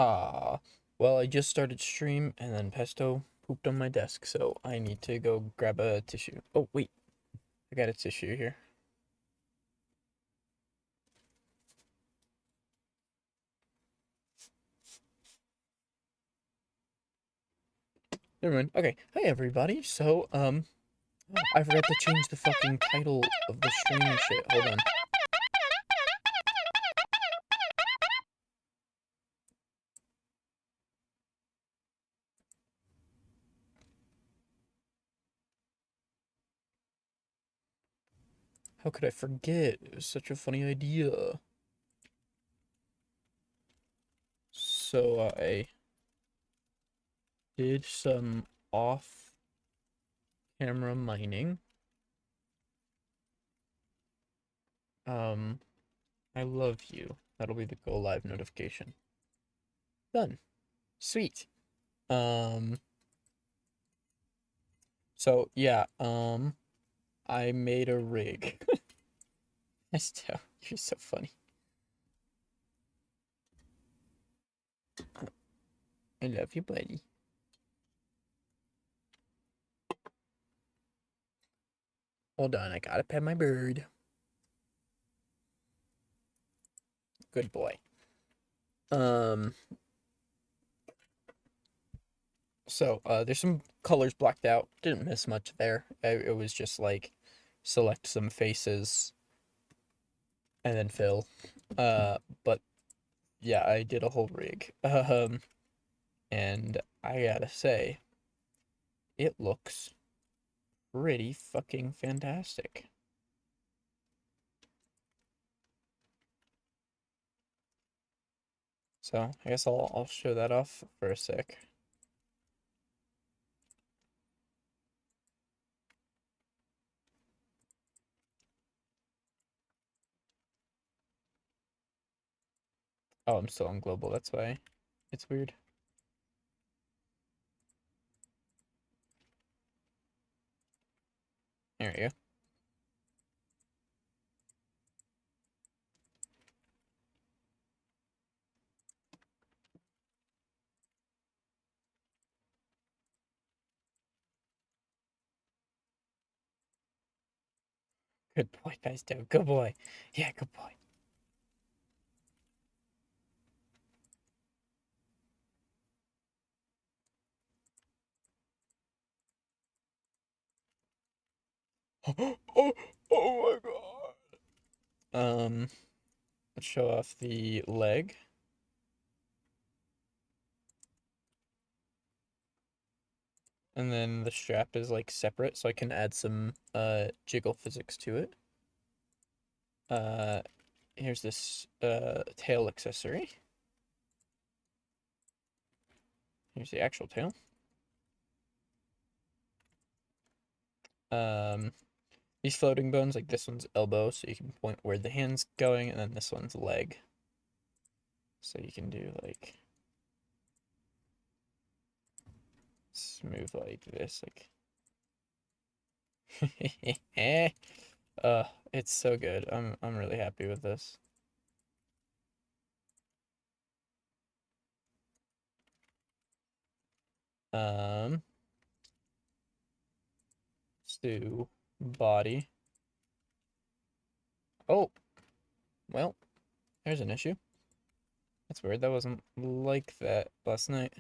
Ah, well, I just started stream and then Pesto pooped on my desk, so I need to go grab a tissue. Oh, wait, I got a tissue here. Never mind. Okay, hi everybody. So, I forgot to change the fucking title of the stream and shit. Hold on. How could I forget? It was such a funny idea. So, I did some off-camera mining. Um, I love you. That'll be the go live notification. Done. Sweet. Um, so yeah, I made a rig. Estelle, you're so funny. I love you, buddy. Hold on, I gotta pet my bird. Good boy. Um, there's some colors blacked out. Didn't miss much there. It was just like select some faces and then fill. But yeah, I did a whole rig. And I gotta say, it looks pretty fucking fantastic. So I guess I'll show that off for a sec. Oh, I'm still on global, that's why it's weird. There we go. Good boy, Pesto. Good boy. Yeah, good boy. Oh my god. Let's show off the leg. And then the strap is like separate, so I can add some jiggle physics to it. Uh Here's this tail accessory. Here's the actual tail. Um these floating bones, like this one's elbow, so you can point where the hand's going, and then this one's leg. So you can do like smooth like this, like it's so good. I'm really happy with this. Um let's do body. Oh, well, there's an issue. That's weird. That wasn't like that last night.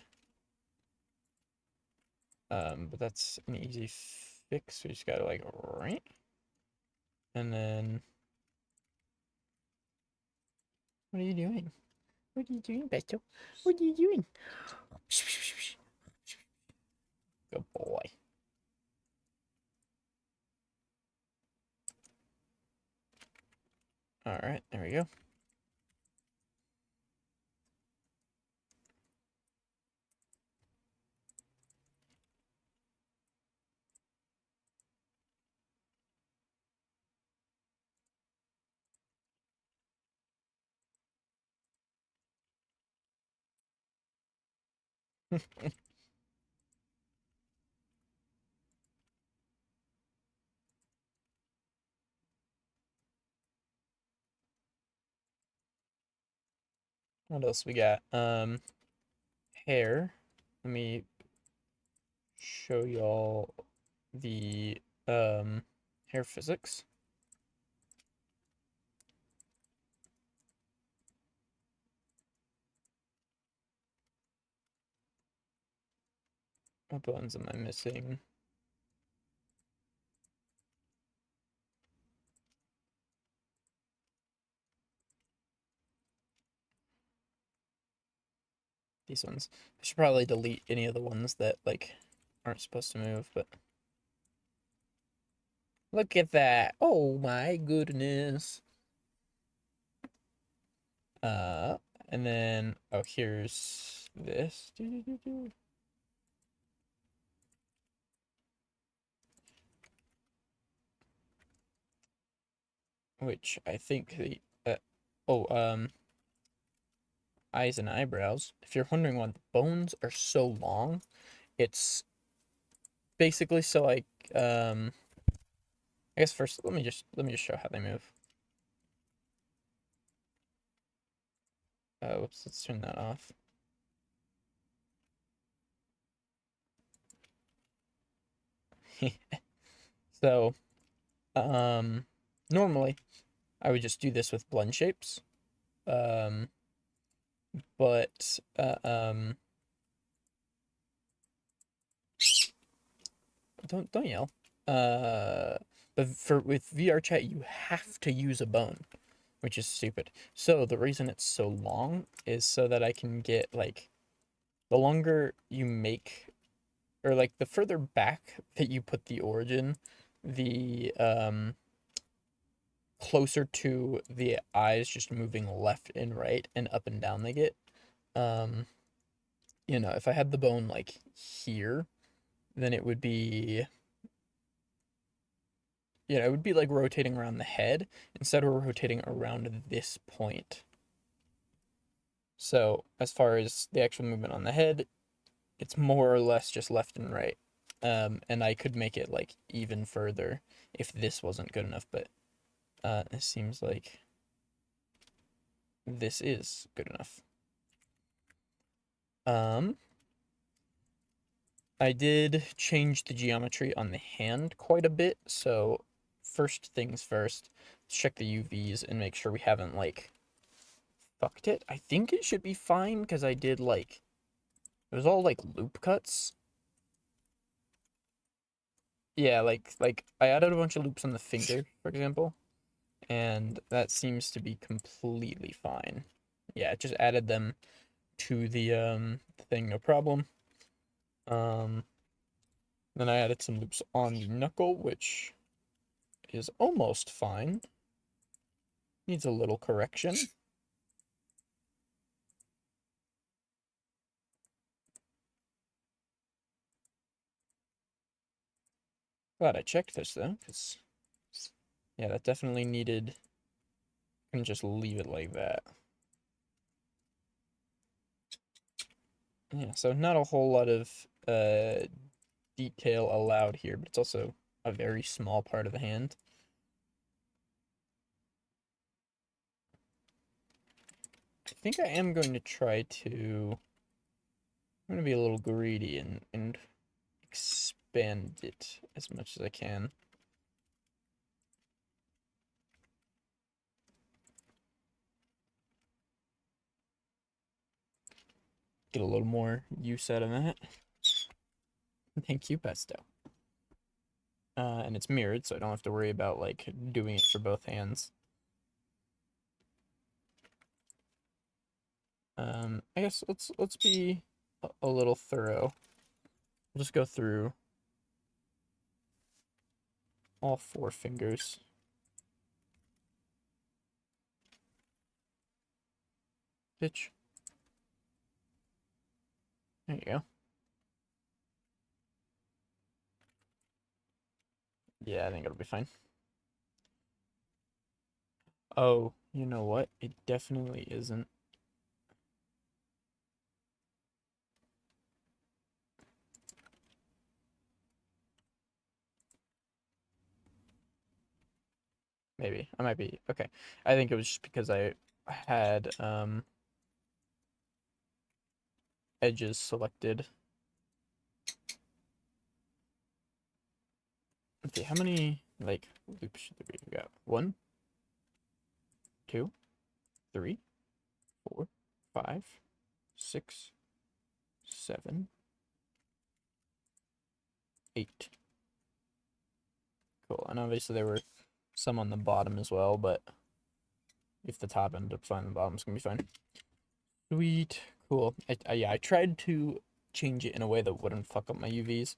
But that's an easy fix. We just gotta like right, and then what are you doing? What are you doing, Beto? What are you doing? Good boy. All right, there we go. What else we got? hair, let me show y'all the hair physics. What bones am I missing? These ones. I should probably delete any of the ones that like aren't supposed to move, but look at that. Oh my goodness. Uh, and then oh, here's this. Which I think the oh eyes and eyebrows. If you're wondering why the bones are so long, it's basically so like I guess first let me just show how they move. Whoops, let's turn that off. So, normally I would just do this with blend shapes. But don't yell. But with VR chat you have to use a bone, which is stupid. So the reason it's so long is so that I can get like the longer you make or like the further back that you put the origin, the closer to the eyes just moving left and right and up and down they get. Um, if I had the bone like here, then it would be it would be like rotating around the head instead of rotating around this point. So as far as the actual movement on the head, it's more or less just left and right. And I could make it like even further if this wasn't good enough, but it seems like this is good enough. I did change the geometry on the hand quite a bit, so first things first, let's check the UVs and make sure we haven't like fucked it. I think it should be fine because I did like it was all like loop cuts. Yeah, like I added a bunch of loops on the finger, for example, and that seems to be completely fine. Yeah, just added them to the thing, no problem. Um, then I added some loops on the knuckle, which is almost fine. Needs a little correction. Glad I checked this though, because yeah, that definitely needed. I can just leave it like that. Yeah, so not a whole lot of detail allowed here, but it's also a very small part of the hand. I think I am going to try to. I'm going to be a little greedy and expand it as much as I can. Get a little more use out of that. Thank you, Pesto. And it's mirrored, so I don't have to worry about like doing it for both hands. I guess let's be a little thorough. We'll just go through all 4 fingers. Bitch. There you go. Yeah, I think it'll be fine. Oh, you know what? It definitely isn't. Maybe. I might be. Okay. I think it was just because I had edges selected. Okay, how many like loops should there be? We got 1, 2, 3, 4, 5, 6, 7, 8. Cool. And obviously there were some on the bottom as well, but if the top ended up fine, the bottom's gonna be fine. Sweet. Cool. Yeah, I tried to change it in a way that wouldn't fuck up my UVs.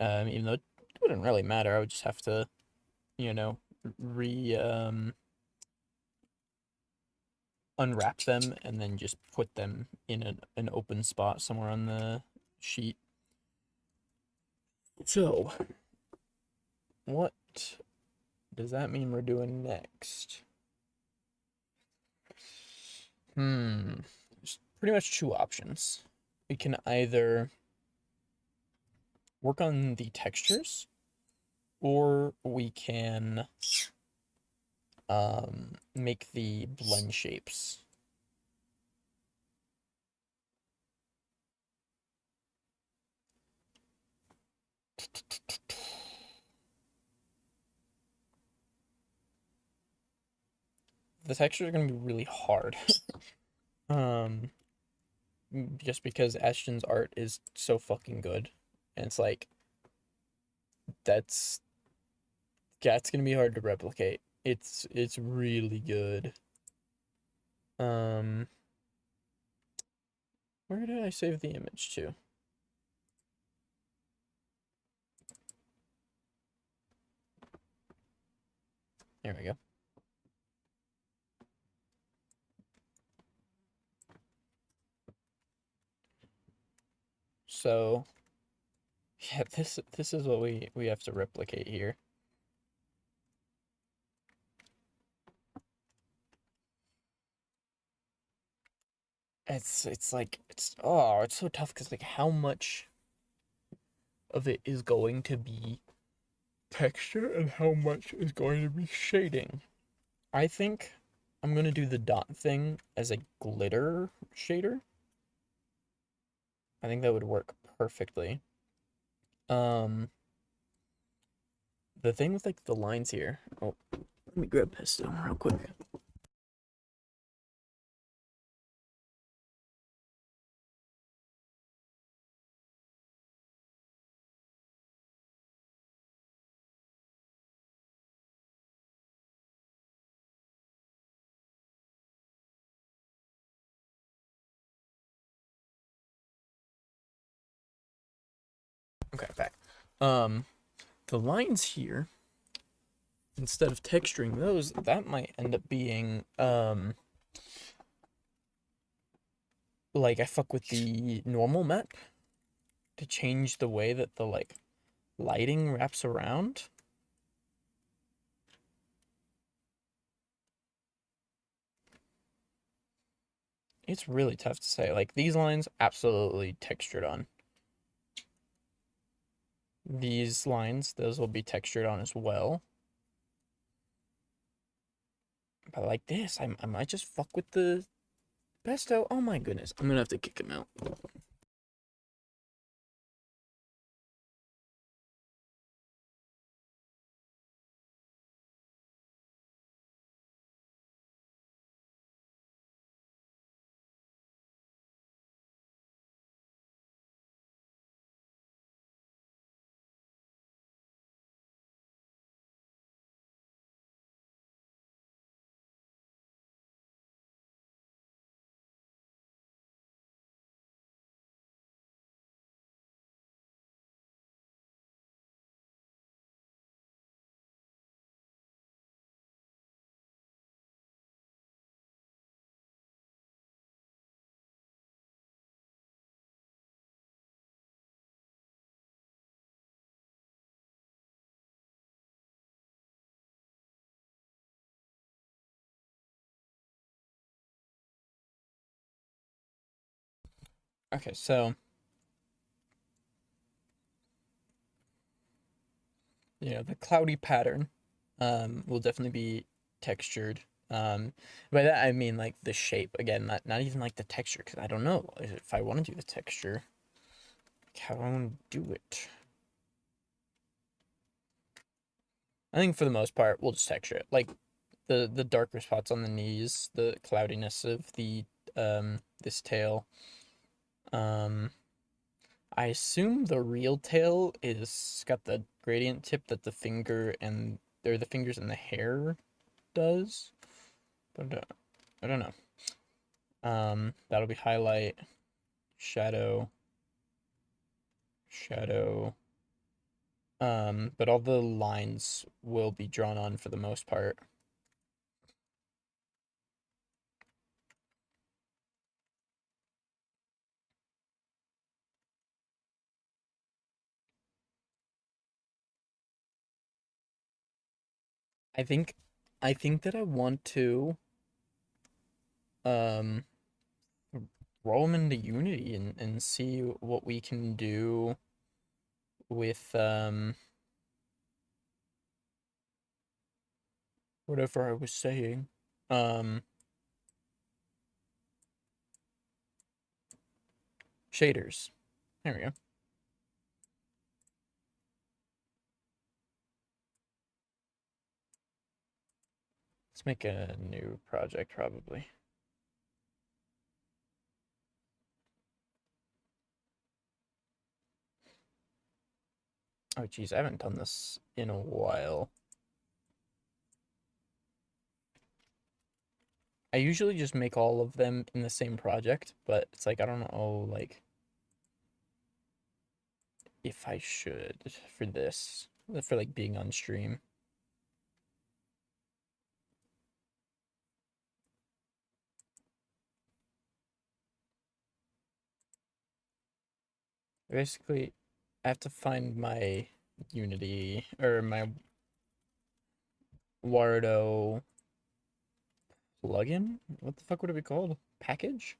Even though it wouldn't really matter. I would just have to, you know, unwrap them and then just put them in an open spot somewhere on the sheet. So, what does that mean we're doing next? There's pretty much two options. We can either work on the textures, or we can make the blend shapes. The textures are gonna be really hard. Just because Ashton's art is so fucking good. And it's like that's it's gonna be hard to replicate. It's really good. Where did I save the image to? There we go. So yeah, this is what we have to replicate here. It's like it's so tough because like how much of it is going to be texture and how much is going to be shading. I think I'm gonna do the dot thing as a glitter shader. I think that would work perfectly. Um, the thing with like the lines here. Oh, let me grab pesto real quick. Okay, back. Um, the lines here, instead of texturing those, that might end up being like I fuck with the normal map to change the way that the like lighting wraps around. It's really tough to say. Like these lines absolutely textured on. These lines, those will be textured on as well. But like this, I might just fuck with the pesto. Oh my goodness. I'm gonna have to kick him out. Okay, so the cloudy pattern will definitely be textured. By that I mean like the shape. Again, not even like the texture, because I don't know if I want to do the texture. How do I want to do it? I think for the most part, we'll just texture it. Like the darker spots on the knees, the cloudiness of the this tail. Um, I assume the real tail is got the gradient tip that the finger and they're the fingers and the hair does, but I don't know. That'll be highlight, shadow, shadow. But all the lines will be drawn on for the most part. I think I think that I want to um roll them into Unity and see what we can do with whatever I was saying. Um Shaders. There we go. Let's make a new project probably. Oh geez, I haven't done this in a while. I usually just make all of them in the same project, but it's like I don't know like if I should for this, for like being on stream. Basically, I have to find my Unity or my Wardo plugin. What the fuck would it be called? Package?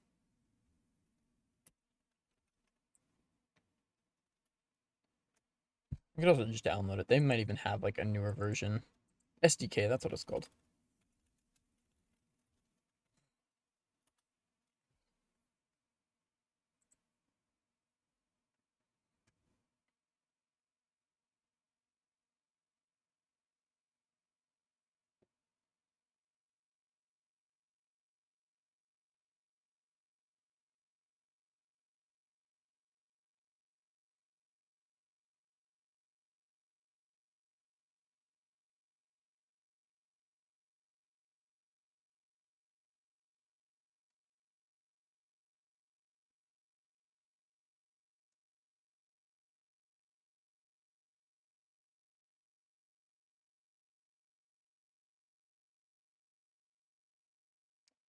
You could also just download it. They might even have like a newer version. SDK, that's what it's called.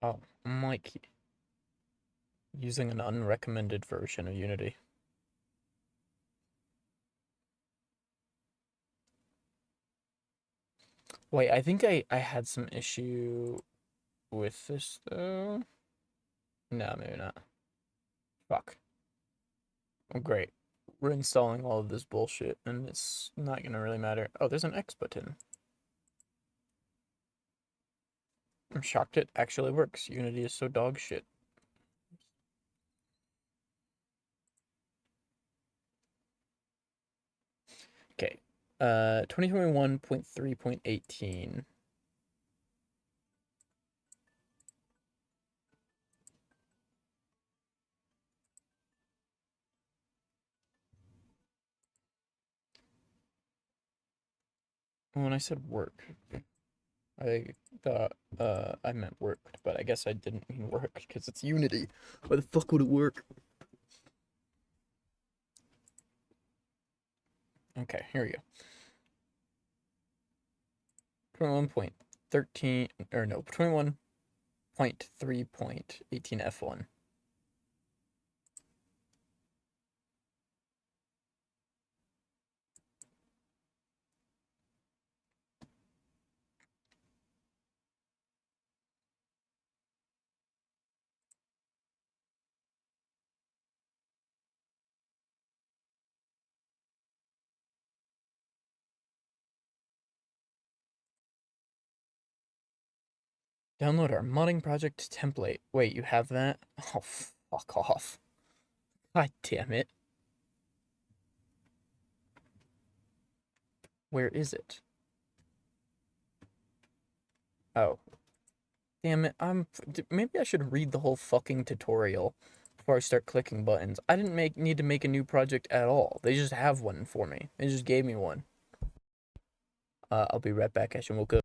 Oh, I'm like using an unrecommended version of Unity. Wait, I think I had some issue with this though. No, maybe not. Fuck. Oh, great. We're installing all of this bullshit and it's not gonna really matter. Oh, there's an X button. I'm shocked it actually works. Unity is so dog shit. Okay. 2021.3.18. When I said work, I thought I meant worked, but I guess I didn't mean work because it's Unity. Why the fuck would it work? Okay, here we go. 21.13 or no, 21.3.18 F1. Download our modding project template. Wait, you have that? Oh, fuck off. God damn it. Where is it? Oh. Damn it, maybe I should read the whole fucking tutorial before I start clicking buttons. I didn't need to make a new project at all. They just have one for me. They just gave me one. I'll be right back, Ashton. We'll go.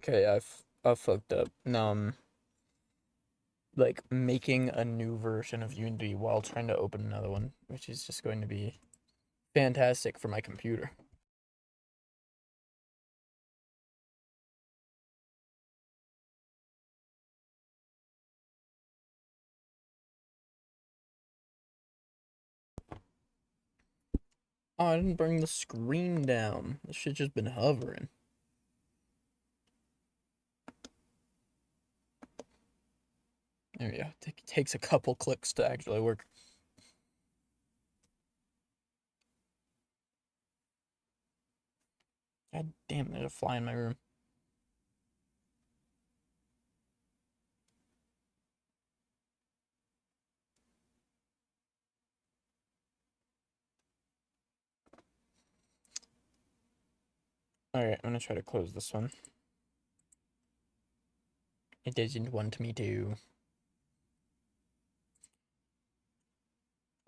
Okay, I've fucked up. Now I'm like making a new version of Unity while trying to open another one, which is just going to be fantastic for my computer. Oh, I didn't bring the screen down. This shit just been hovering. There we go. Takes a couple clicks to actually work. God damn, there's a fly in my room. Alright, I'm gonna try to close this one. It doesn't want me to.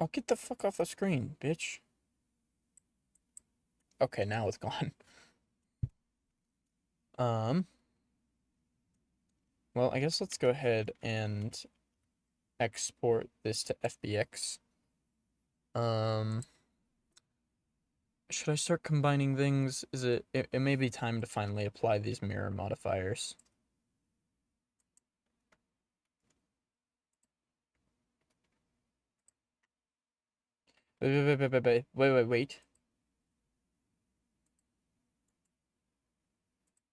Oh, get the fuck off the screen, bitch. Okay, now it's gone. Well, I guess let's go ahead and export this to FBX. Should I start combining things? It may be time to finally apply these mirror modifiers. Wait.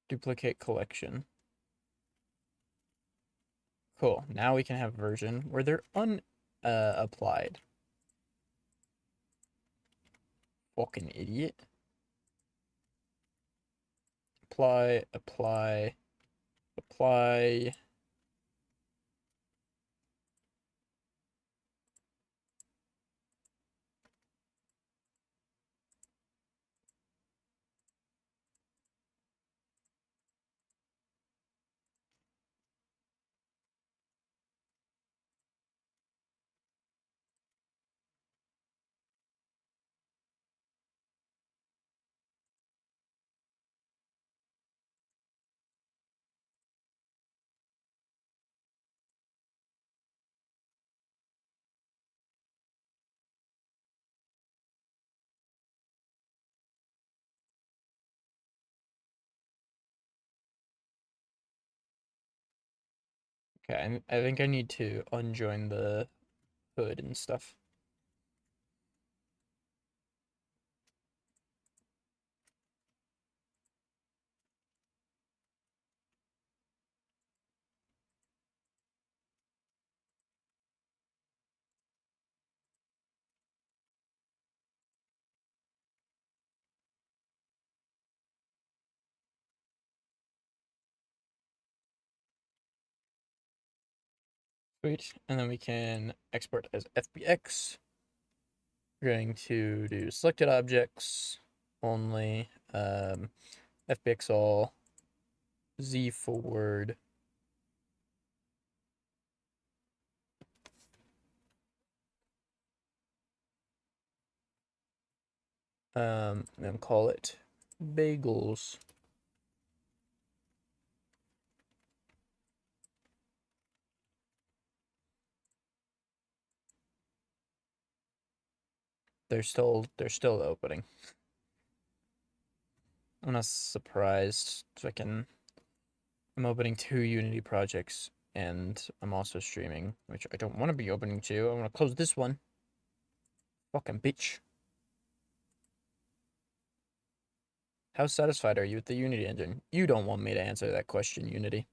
Duplicate collection. Cool. Now we can have a version where they're applied. Fucking idiot. Apply. Okay, I think I need to unjoin the hood and stuff. Sweet. And then we can export as FBX. We're going to do selected objects only, FBX all, Z forward. Then call it bagels. They're still opening. I'm not surprised. I'm opening 2 Unity projects, and I'm also streaming, which I don't want to be opening 2. I want to close this one. Fucking bitch. How satisfied are you with the Unity engine? You don't want me to answer that question, Unity.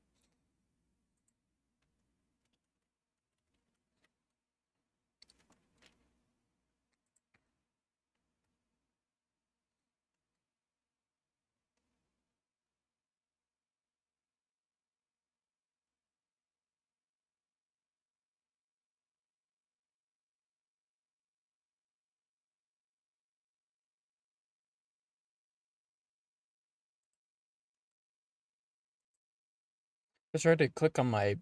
I tried to click on my...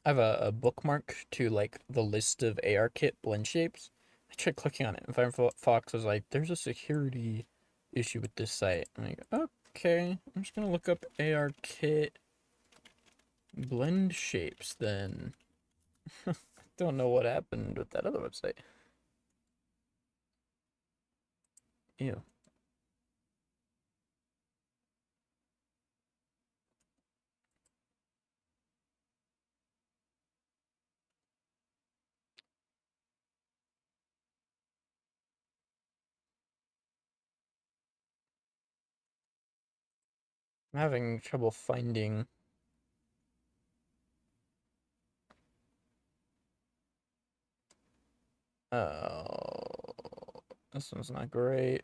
I have a bookmark to, like, the list of ARKit blend shapes. I tried clicking on it, and Firefox was like, there's a security issue with this site. I'm like, okay, I'm just gonna look up ARKit blend shapes then. Don't know what happened with that other website. Ew. I'm having trouble finding... Oh, this one's not great.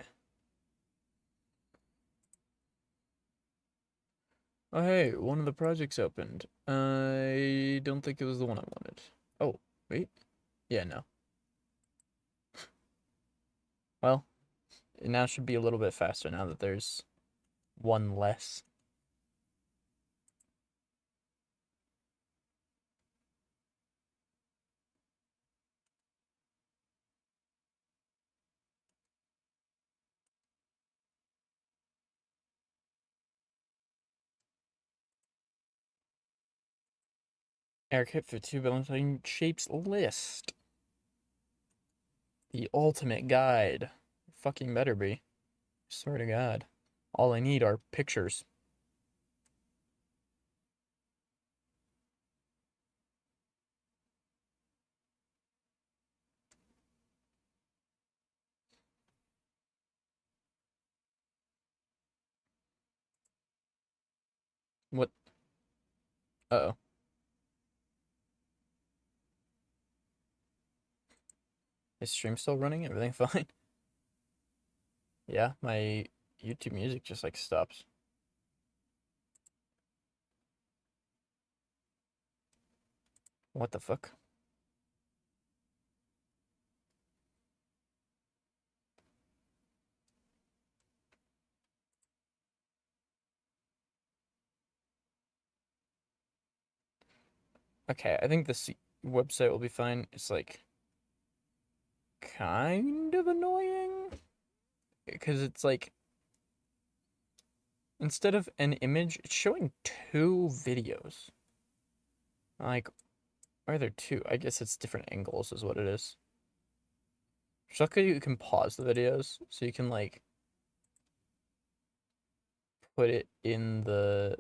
Oh, hey, one of the projects opened. I don't think it was the one I wanted. Oh, wait. Yeah, no. Well, it now should be a little bit faster now that there's one less. ARKit for 2 balancing shapes list. The ultimate guide. Fucking better be. Swear to God. All I need are pictures. What? Uh-oh. Is stream still running? Everything fine? Yeah, my YouTube music just like stops. What the fuck? Okay, I think this website will be fine. It's like kind of annoying because it's like instead of an image, it's showing 2 videos. Like, are there 2? I guess it's different angles is what it is. Luckily, you can pause the videos so you can like put it in the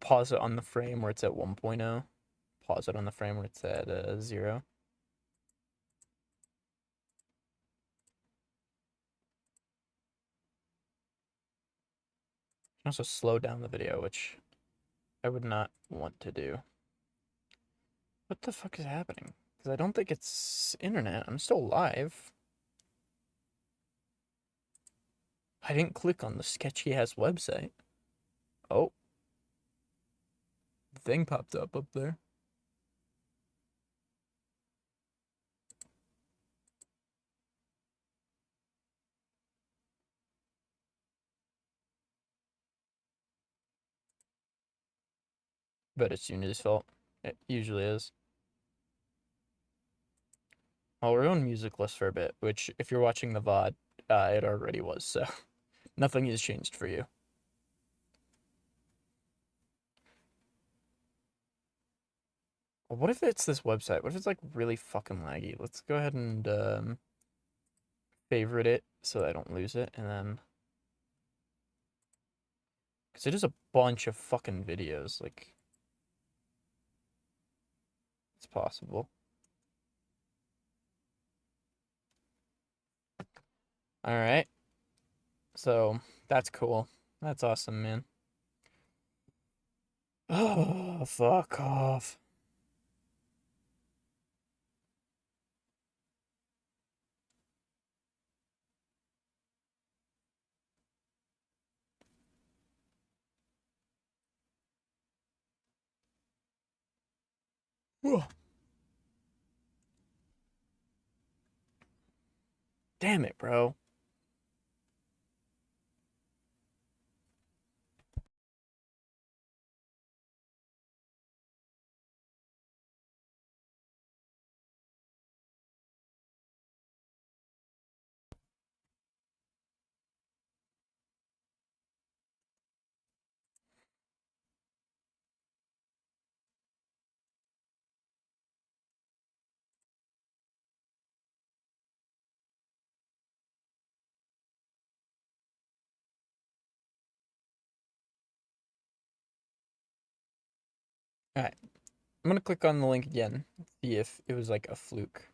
pause it on the frame where it's at 1.0, pause it on the frame where it's at 0. You can also slow down the video, which I would not want to do. What the fuck is happening? Because I don't think it's internet. I'm still live. I didn't click on the sketchy ass website. Oh. The thing popped up there. But it's Unity's fault. It usually is. Well, we're on music list for a bit, which if you're watching the VOD, it already was, so nothing has changed for you. What if it's this website? What if it's like really fucking laggy? Let's go ahead and favorite it so that I don't lose it, and then because it is a bunch of fucking videos, like it's possible. All right, so that's cool. That's awesome, man. Oh, fuck off. Damn it, bro. All right, I'm gonna click on the link again, see if it was like a fluke.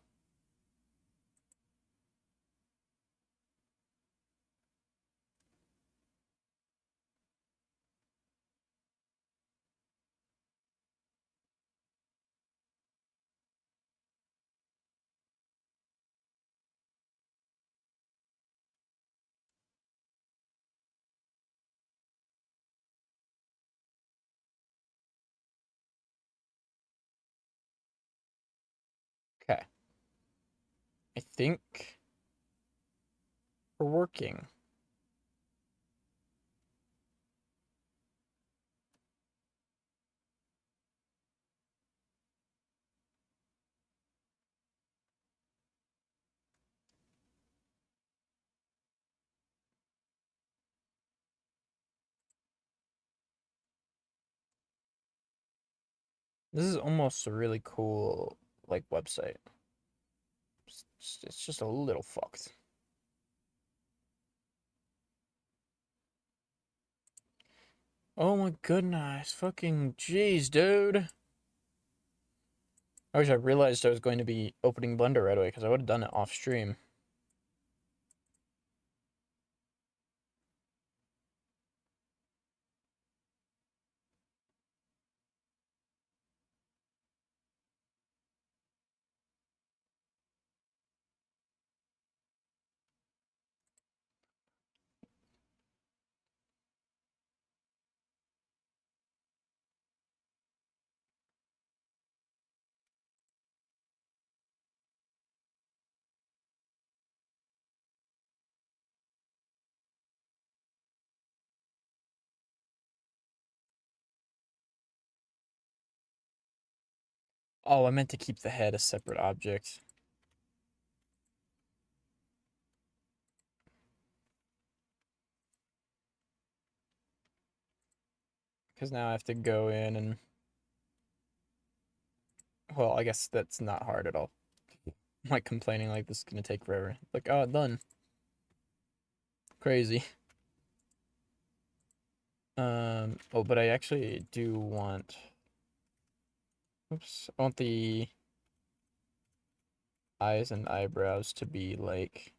Okay, I think we're working. This is almost a really cool like website. It's just a little fucked. Oh my goodness, fucking jeez, dude. I wish I realized I was going to be opening Blender right away because I would have done it off stream. Oh, I meant to keep the head a separate object. Because now I have to go in and... Well, I guess that's not hard at all. I'm like complaining like this is gonna take forever. Like, oh, done. Crazy. Oh, but I actually do want... Oops. I want the eyes and eyebrows to be like...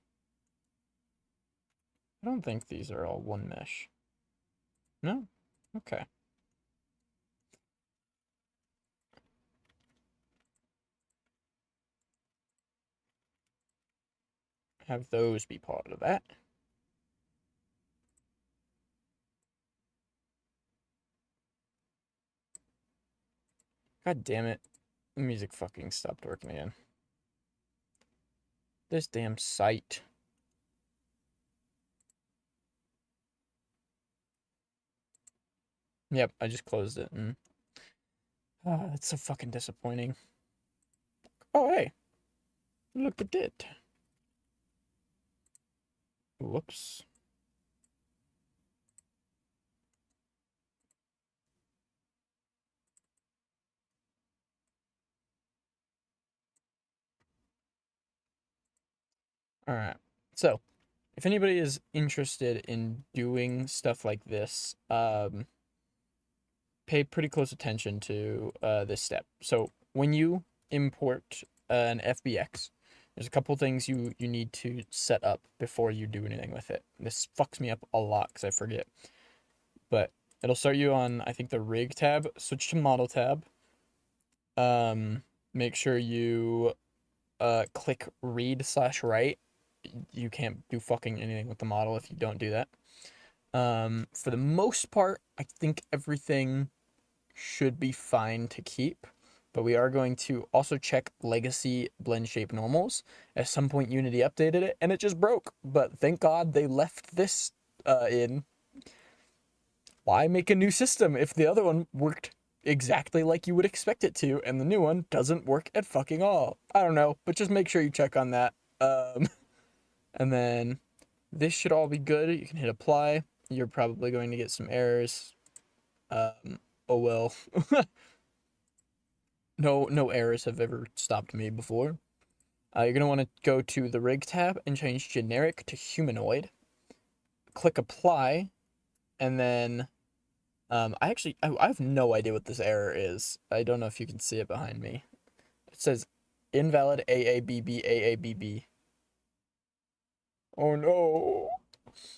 I don't think these are all one mesh. No? Okay. Have those be part of that. God damn it. The music fucking stopped working again. This damn site. Yep, I just closed it and... that's so fucking disappointing. Oh, hey. Look at it. Whoops. Alright. So, if anybody is interested in doing stuff like this, pay pretty close attention to this step. So, when you import an FBX, there's a couple things you need to set up before you do anything with it. This fucks me up a lot because I forget. But it'll start you on, I think, the rig tab. Switch to model tab. Make sure you click read/write. You can't do fucking anything with the model if you don't do that. For the most part, I think everything should be fine to keep, but we are going to also check legacy blend shape normals. At some point, Unity updated it and it just broke, but thank God they left this in. Why make a new system if the other one worked exactly like you would expect it to, and the new one doesn't work at fucking all? I don't know, but just make sure you check on that. And then this should all be good. You can hit apply. You're probably going to get some errors. Oh well. No errors have ever stopped me before. You're gonna want to go to the rig tab and change generic to humanoid. Click apply, and then I have no idea what this error is. I don't know if you can see it behind me. It says invalid AABB AABB. Oh no.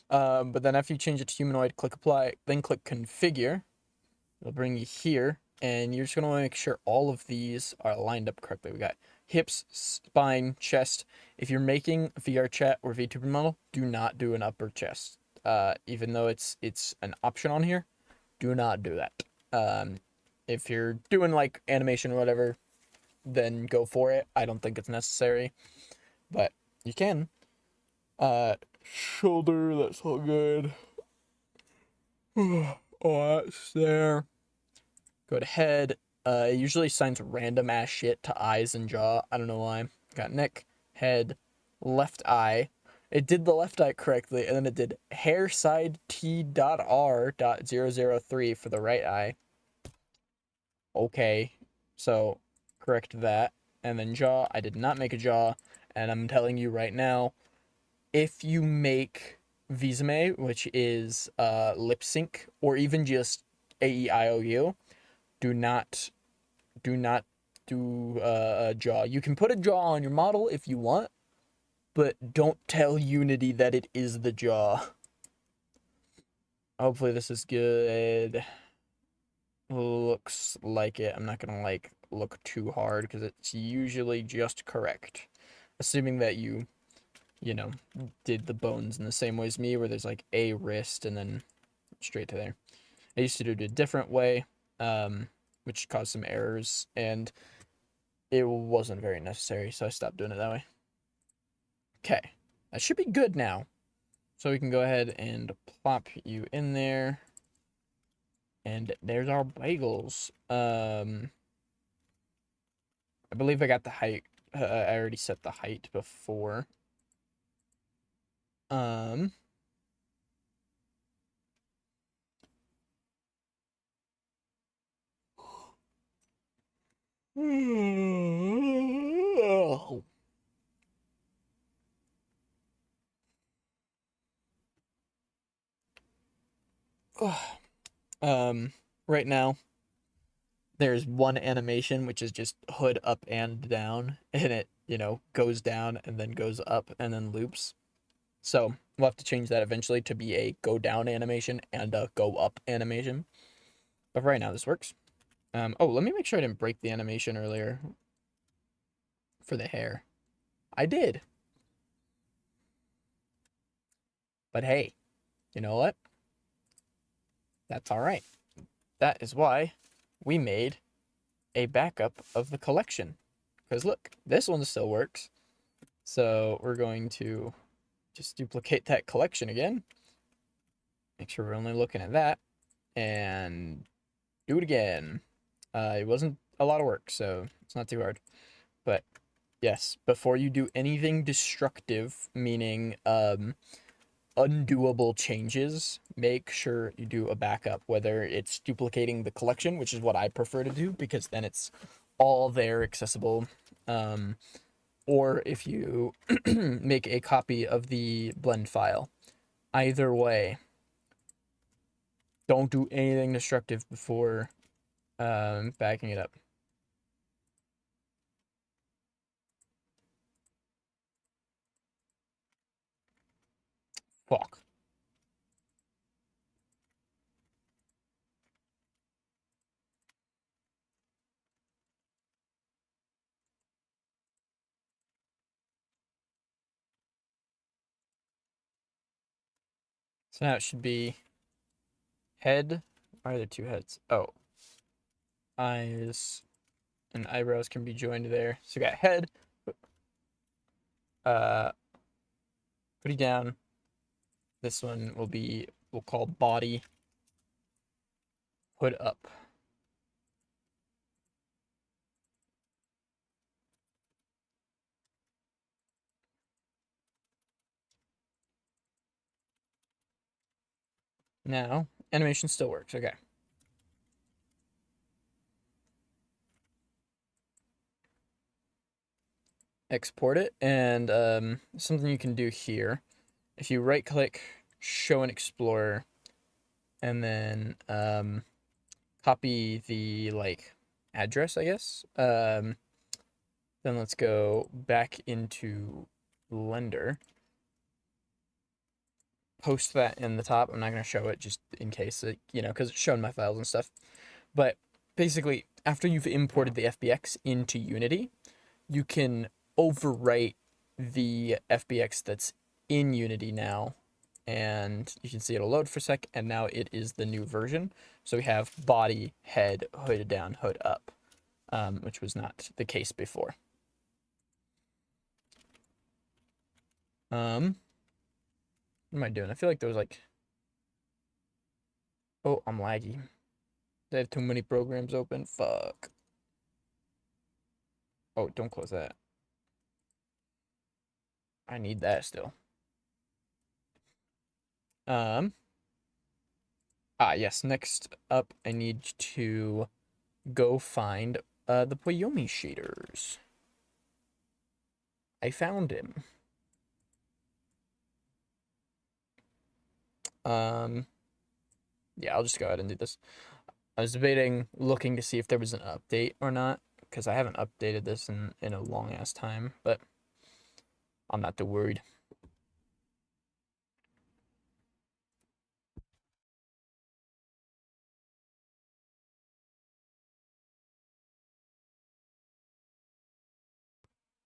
But then after you change it to humanoid, click apply, then click configure. It'll bring you here, and you're just gonna want to make sure all of these are lined up correctly. We got hips, spine, chest. If you're making VRChat or VTuber model, do not do an upper chest. Even though it's an option on here, do not do that. If you're doing like animation or whatever, then go for it. I don't think it's necessary, but you can. Shoulder, that's all good. Oh, that's there. Go to head. It usually assigns random ass shit to eyes and jaw. I don't know why. Got neck, head, left eye. It did the left eye correctly, and then it did hair side T.R.003 for the right eye. Okay, so correct that. And then jaw, I did not make a jaw, and I'm telling you right now, if you make Vizame, which is lip sync, or even just AEIOU, do not do a jaw. You can put a jaw on your model if you want, but don't tell Unity that it is the jaw. Hopefully this is good. Looks like it. I'm not gonna like look too hard because it's usually just correct. Assuming that you know, did the bones in the same way as me, where there's like a wrist and then straight to there. I used to do it a different way, which caused some errors, and it wasn't very necessary, so I stopped doing it that way. Okay, that should be good now. So we can go ahead and plop you in there. And there's our bagels. I believe I got the height. I already set the height before. Um. Right now, there's one animation which is just hood up and down, and it, goes down and then goes up and then loops. So we'll have to change that eventually to be a go down animation and a go up animation. But right now, this works. Oh, let me make sure I didn't break the animation earlier for the hair. I did. But hey, you know what? That's all right. That is why we made a backup of the collection. Because look, this one still works. So we're going to just duplicate that collection again. Make sure we're only looking at that. And do it again. It wasn't a lot of work, so it's not too hard. But yes, before you do anything destructive, meaning undoable changes, make sure you do a backup, whether it's duplicating the collection, which is what I prefer to do because then it's all there accessible, or if you make a copy of the blend file. Either way, don't do anything destructive before backing it up. Fuck. So now it should be head. Why are there two heads? Oh. Eyes and eyebrows can be joined there. So we got head, hoodie down. This one will be, we'll call body, hood up. Now, animation still works. Okay. Export it, and something you can do here. If you right click, show in Explorer, and then copy the address, I guess. Then let's go back into Blender. Post that in the top. I'm not going to show it just in case, because it's showing my files and stuff. But basically, after you've imported the FBX into Unity, you can overwrite the FBX that's in Unity now. And you can see it'll load for a sec, and now it is the new version. So we have body, head, hood down, hood up, which was not the case before. What am I doing? I feel like there was oh, I'm laggy. I have too many programs open. Fuck. Oh, don't close that. I need that still. Yes. Next up, I need to go find the Poyomi shaders. I found him. Yeah, I'll just go ahead and do this. I was debating looking to see if there was an update or not, because I haven't updated this in a long ass time, but I'm not too worried.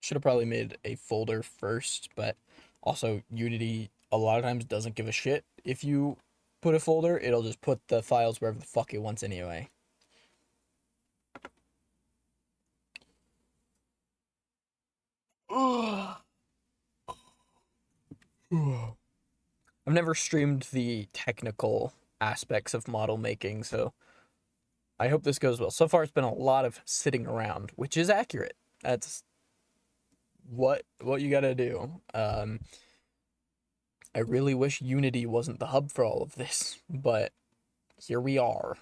Should have probably made a folder first, but also Unity a lot of times doesn't give a shit if you put a folder. It'll just put the files wherever the fuck it wants anyway. I've never streamed the technical aspects of model making, so I hope this goes well. So far, it's been a lot of sitting around, which is accurate. That's what you gotta do. I really wish Unity wasn't the hub for all of this, but here we are.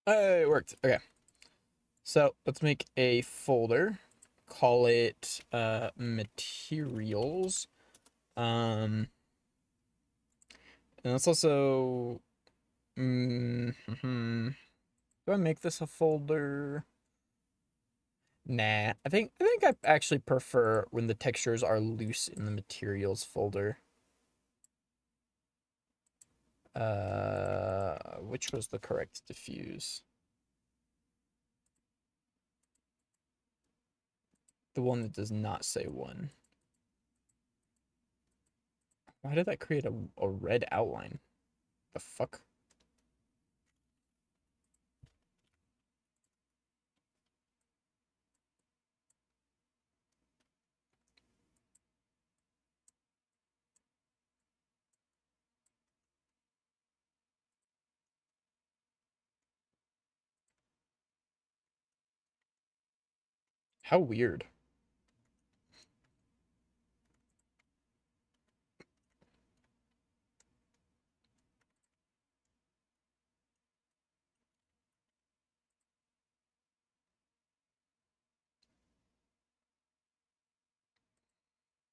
Hey, it worked. Okay. So let's make a folder. Call it materials. And let's also do I make this a folder? Nah, I actually prefer when the textures are loose in the materials folder. Which was the correct diffuse? The one that does not say one. Why did that create a red outline? The fuck? How weird.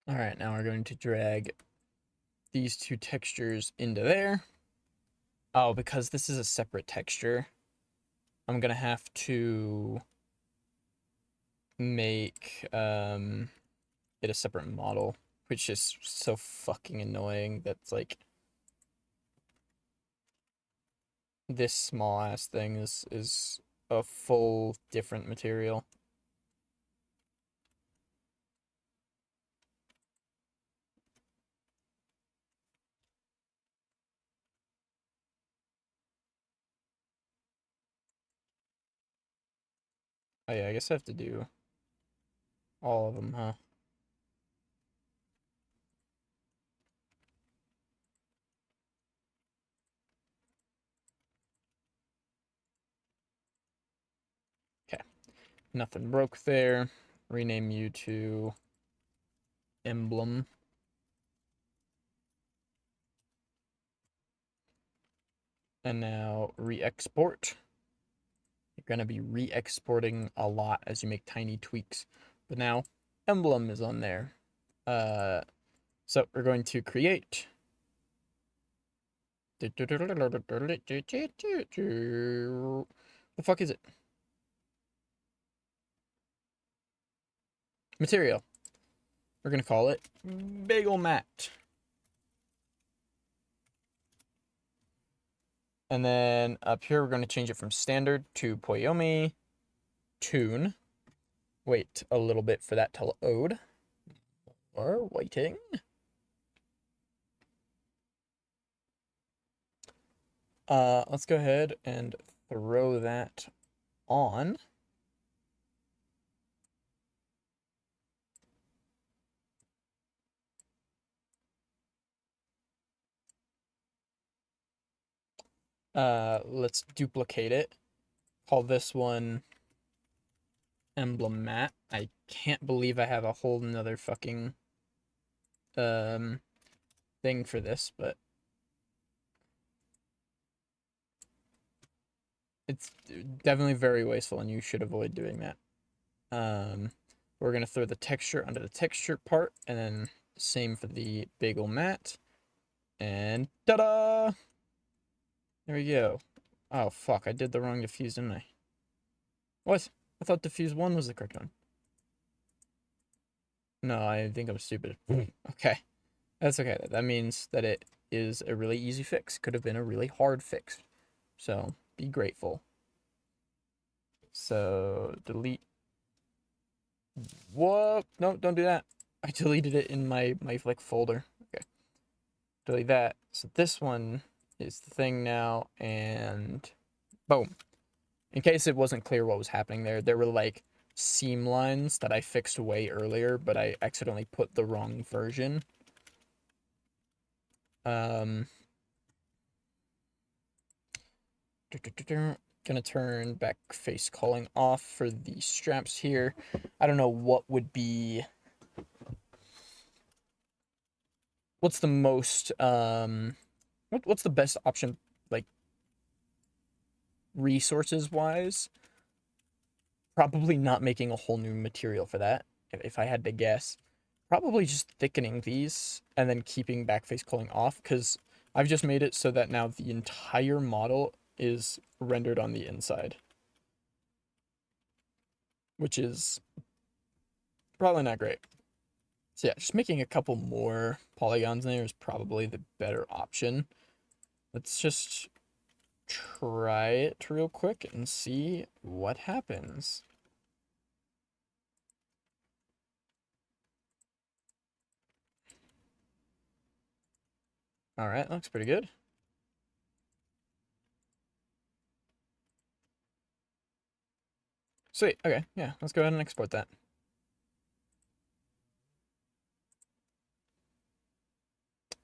All right, now we're going to drag these two textures into there. Oh, because this is a separate texture, I'm gonna have to make it a separate model, which is so fucking annoying. That's like this small ass thing is a full different material. Oh yeah, I guess I have to do all of them, huh? Okay, nothing broke there. Rename you to emblem. And now re-export. You're going to be re-exporting a lot as you make tiny tweaks. But now emblem is on there. So we're going to create. The fuck is it? Material. We're going to call it Bagel Mat. And then up here, we're going to change it from standard to Poyomi Tune. Wait a little bit for that to load. We're waiting. Let's go ahead and throw that on. Let's duplicate it. Call this one emblem mat. I can't believe I have a whole nother fucking thing for this, but it's definitely very wasteful and you should avoid doing that. We're gonna throw the texture under the texture part and then same for the bagel mat. And ta-da! There we go. Oh fuck, I did the wrong diffuse, didn't I? What? I thought diffuse 1 was the correct one. No, I think I'm stupid. Okay. That's okay. That means that it is a really easy fix. Could have been a really hard fix. So be grateful. So delete. Whoa! No, don't do that. I deleted it in my like folder. Okay. Delete that. So this one is the thing now, and boom. In case it wasn't clear what was happening there were like seam lines that I fixed way earlier, but I accidentally put the wrong version. Gonna turn back face calling off for the straps here. I don't know what would be. What's the most what's the best option, like resources wise? Probably not making a whole new material for that, if I had to guess. Probably just thickening these and then keeping backface calling off, because I've just made it so that now the entire model is rendered on the inside, which is probably not great. So yeah, just making a couple more polygons in there is probably the better option. Let's just try it real quick and see what happens. All right, looks pretty good. Sweet, okay, yeah, let's go ahead and export that.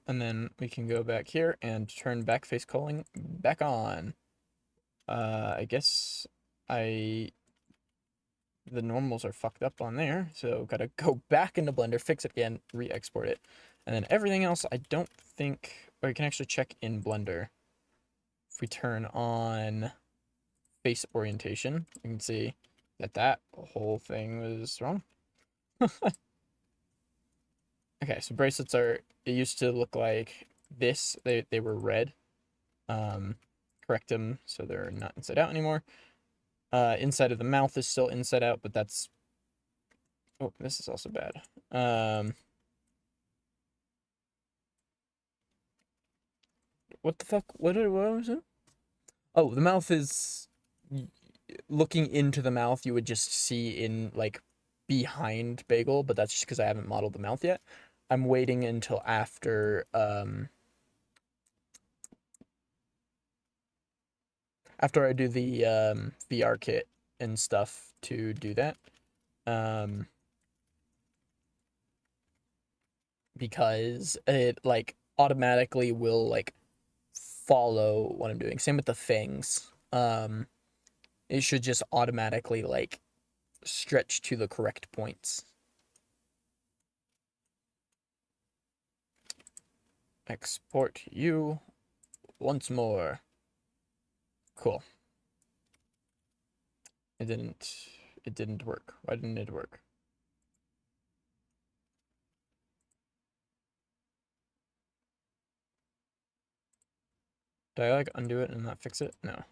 And then we can go back here and turn backface calling back on. I guess I the normals are fucked up on there, so gotta go back into Blender, fix it again, re-export it. And then everything else, I don't think, or you can actually check in Blender. If we turn on face orientation, you can see that that whole thing was wrong. Okay, so bracelets are, it used to look like this. They were red. Correct them so they're not inside out anymore. Inside of the mouth is still inside out, but that's, oh, this is also bad. What the fuck? What was it? Oh, the mouth is, looking into the mouth, you would just see in, like, behind Bagel, but that's just because I haven't modeled the mouth yet. I'm waiting until after I do the VR kit and stuff to do that. Because it, like, automatically will, like, follow what I'm doing. Same with the fangs. It should just automatically, like, stretch to the correct points. Export you once more. Cool. It didn't work. Why didn't it work? Did I, like, undo it and not fix it? No.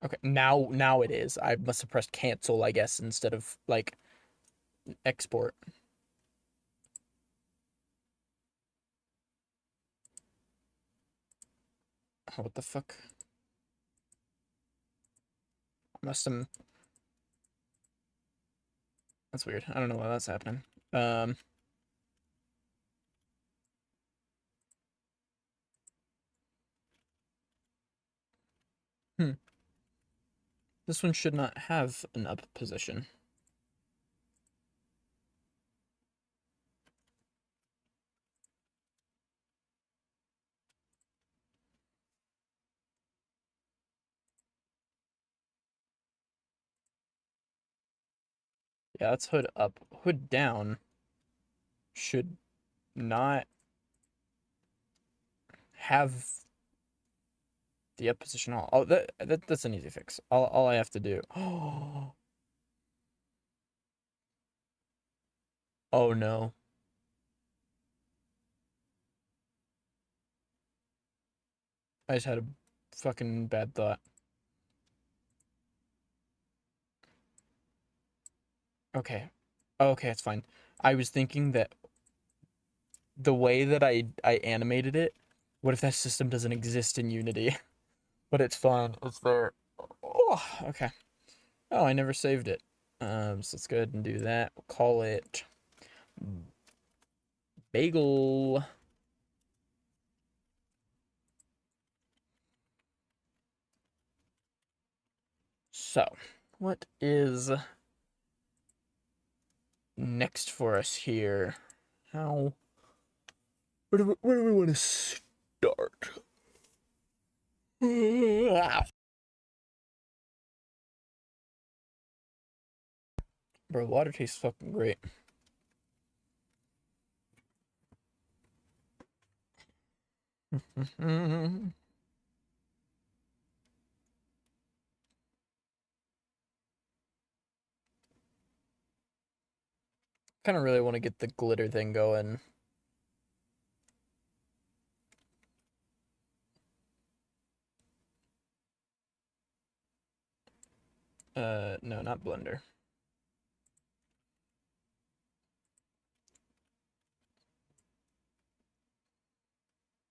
Okay, now it is. I must have pressed cancel, I guess, instead of, like, export. Oh, what the fuck? I must have. That's weird. I don't know why that's happening. Hmm. This one should not have an up position. Yeah, that's hood up. Hood down should not have the up position all. Oh, that's an easy fix. All I have to do. Oh no. I just had a fucking bad thought. Okay. Okay, it's fine. I was thinking that the way that I animated it, what if that system doesn't exist in Unity? But it's fine. It's there. Oh, okay. Oh, I never saved it. So let's go ahead and do that. We'll call it Bagel. So, what is next for us here? How? Where do we want to start? Bro, water tastes fucking great. Kind of really want to get the glitter thing going. No, not Blender.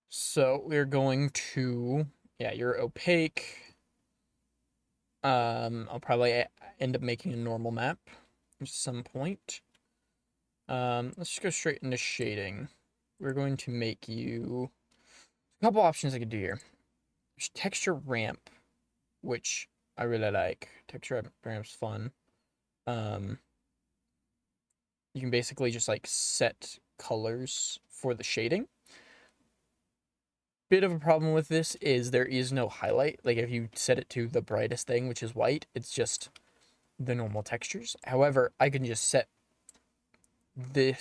So we're going to, yeah, you're opaque. I'll probably end up making a normal map at some point. Let's just go straight into shading. We're going to make you a couple options I could do here. There's texture ramp, which I really like. Texture ramp's fun. You can basically just, like, set colors for the shading. bit of a problem with this is there is no highlight. Like if you set it to the brightest thing, which is white, it's just the normal textures. However, I can just set the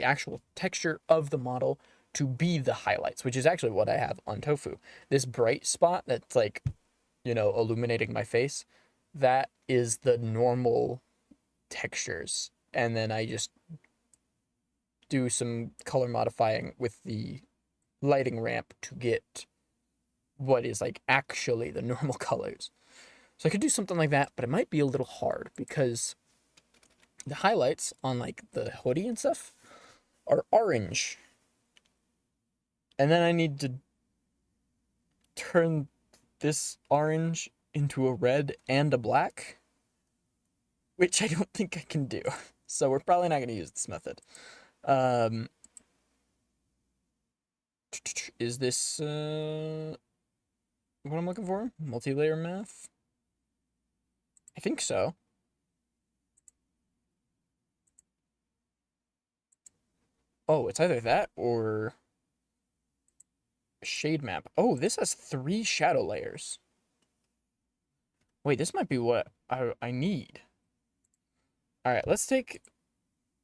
actual texture of the model to be the highlights, which is actually what I have on Tofu. This bright spot that's like, illuminating my face, that is the normal textures. And then I just do some color modifying with the lighting ramp to get what is like actually the normal colors. So I could do something like that, but it might be a little hard because the highlights on like the hoodie and stuff are orange. And then I need to turn this orange into a red and a black, which I don't think I can do. So we're probably not going to use this method. Is this what I'm looking for? Multi-layer math? I think so. Oh, it's either that or shade map. Oh, this has 3 shadow layers. Wait, this might be what I need. Alright, let's take...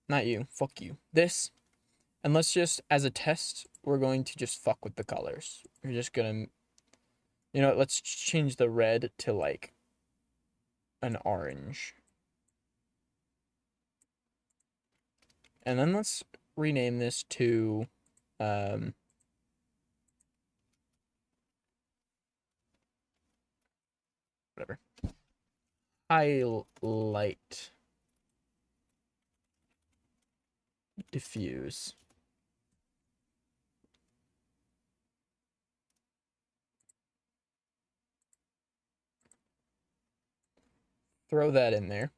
Not you. Fuck you. This. And let's just, as a test, we're going to just fuck with the colors. We're just gonna... let's change the red to, like, an orange. And then let's rename this to... whatever. Highlight. Diffuse. Throw that in there.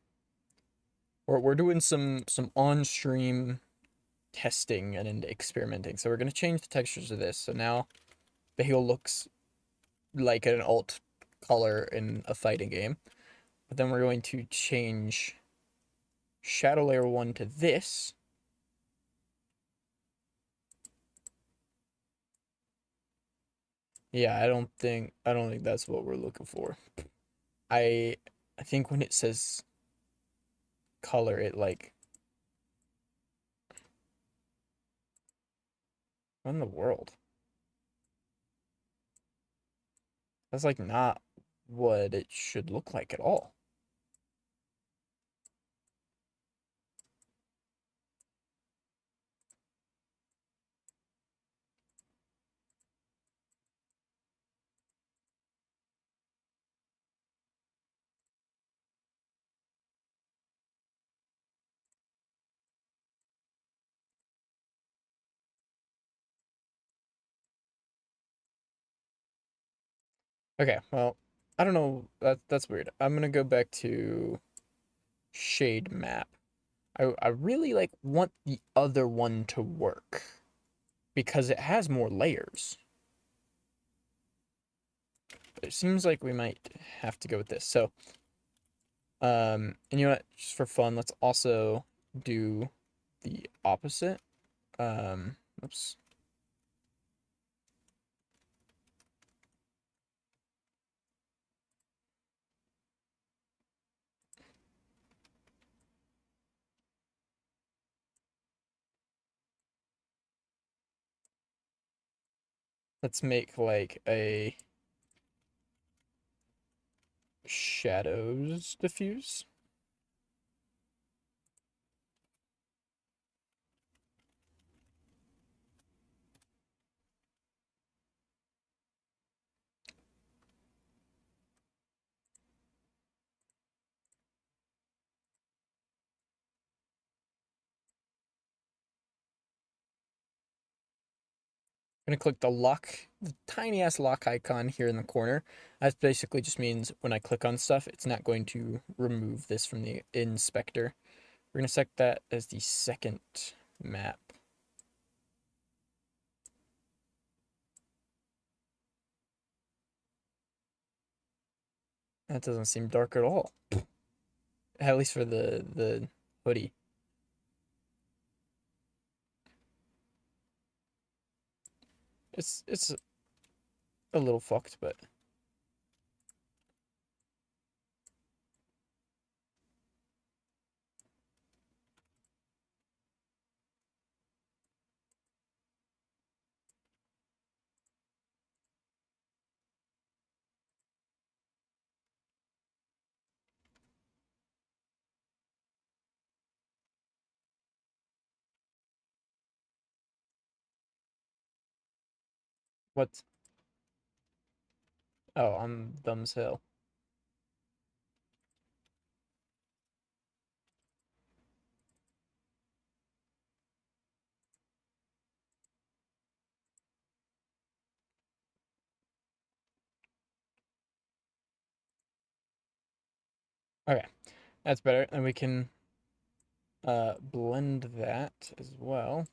We're doing some on-stream testing and experimenting. So we're going to change the textures of this. So now Bagel looks like an alt color in a fighting game. But then we're going to change shadow layer 1 to this. Yeah, I don't think that's what we're looking for. I think when it says color, it like... What in the world? That's like not what it should look like at all. Okay, well, I don't know. That's weird. I'm gonna go back to shade map. I really like want the other one to work because it has more layers. But it seems like we might have to go with this. So, and you know what? Just for fun, let's also do the opposite. Oops. Let's make like a shadows diffuse. I'm gonna click the tiny ass lock icon here in the corner. That basically just means when I click on stuff, it's not going to remove this from the inspector. We're gonna set that as the second map. That doesn't seem dark at all. At least for the hoodie. It's a little fucked, but what? Oh, I'm dumb as hell. Okay, that's better. And we can blend that as well.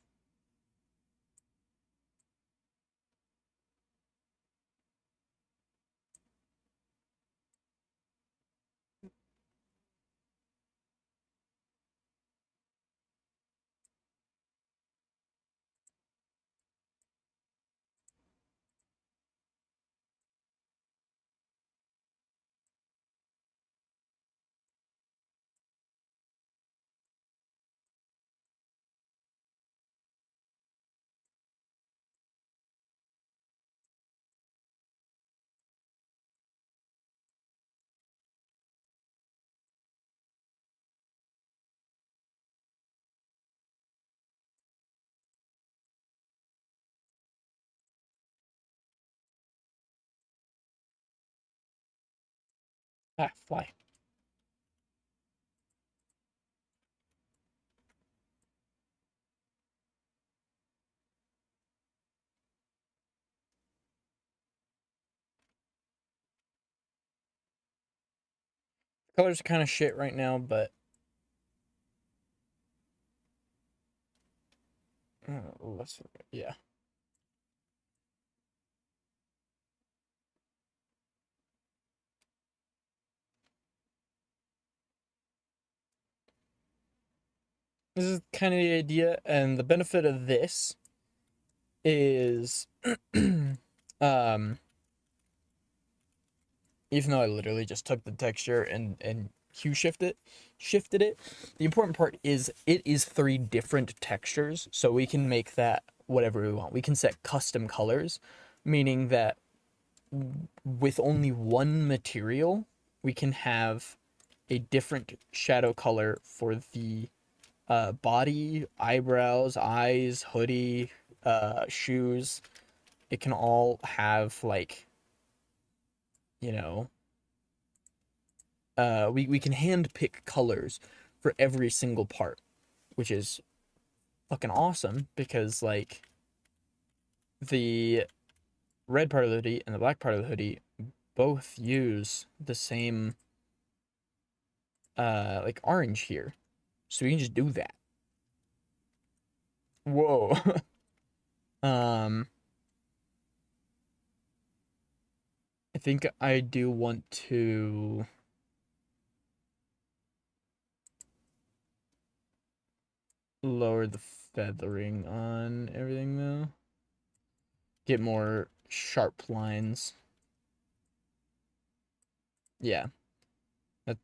Ah, fly. Colors are kind of shit right now, but let's yeah. This is kind of the idea, and the benefit of this is, um, even though I literally just took the texture and hue shifted it, the important part is it is 3 different textures, so we can make that whatever we want. We can set custom colors, meaning that with only one material, we can have a different shadow color for the body, eyebrows, eyes, hoodie, shoes. It can all have like, you know, we can hand pick colors for every single part, which is fucking awesome because like the red part of the hoodie and the black part of the hoodie both use the same like orange here. So we can just do that. Whoa. um I think I do want to lower the feathering on everything though. Get more sharp lines. Yeah.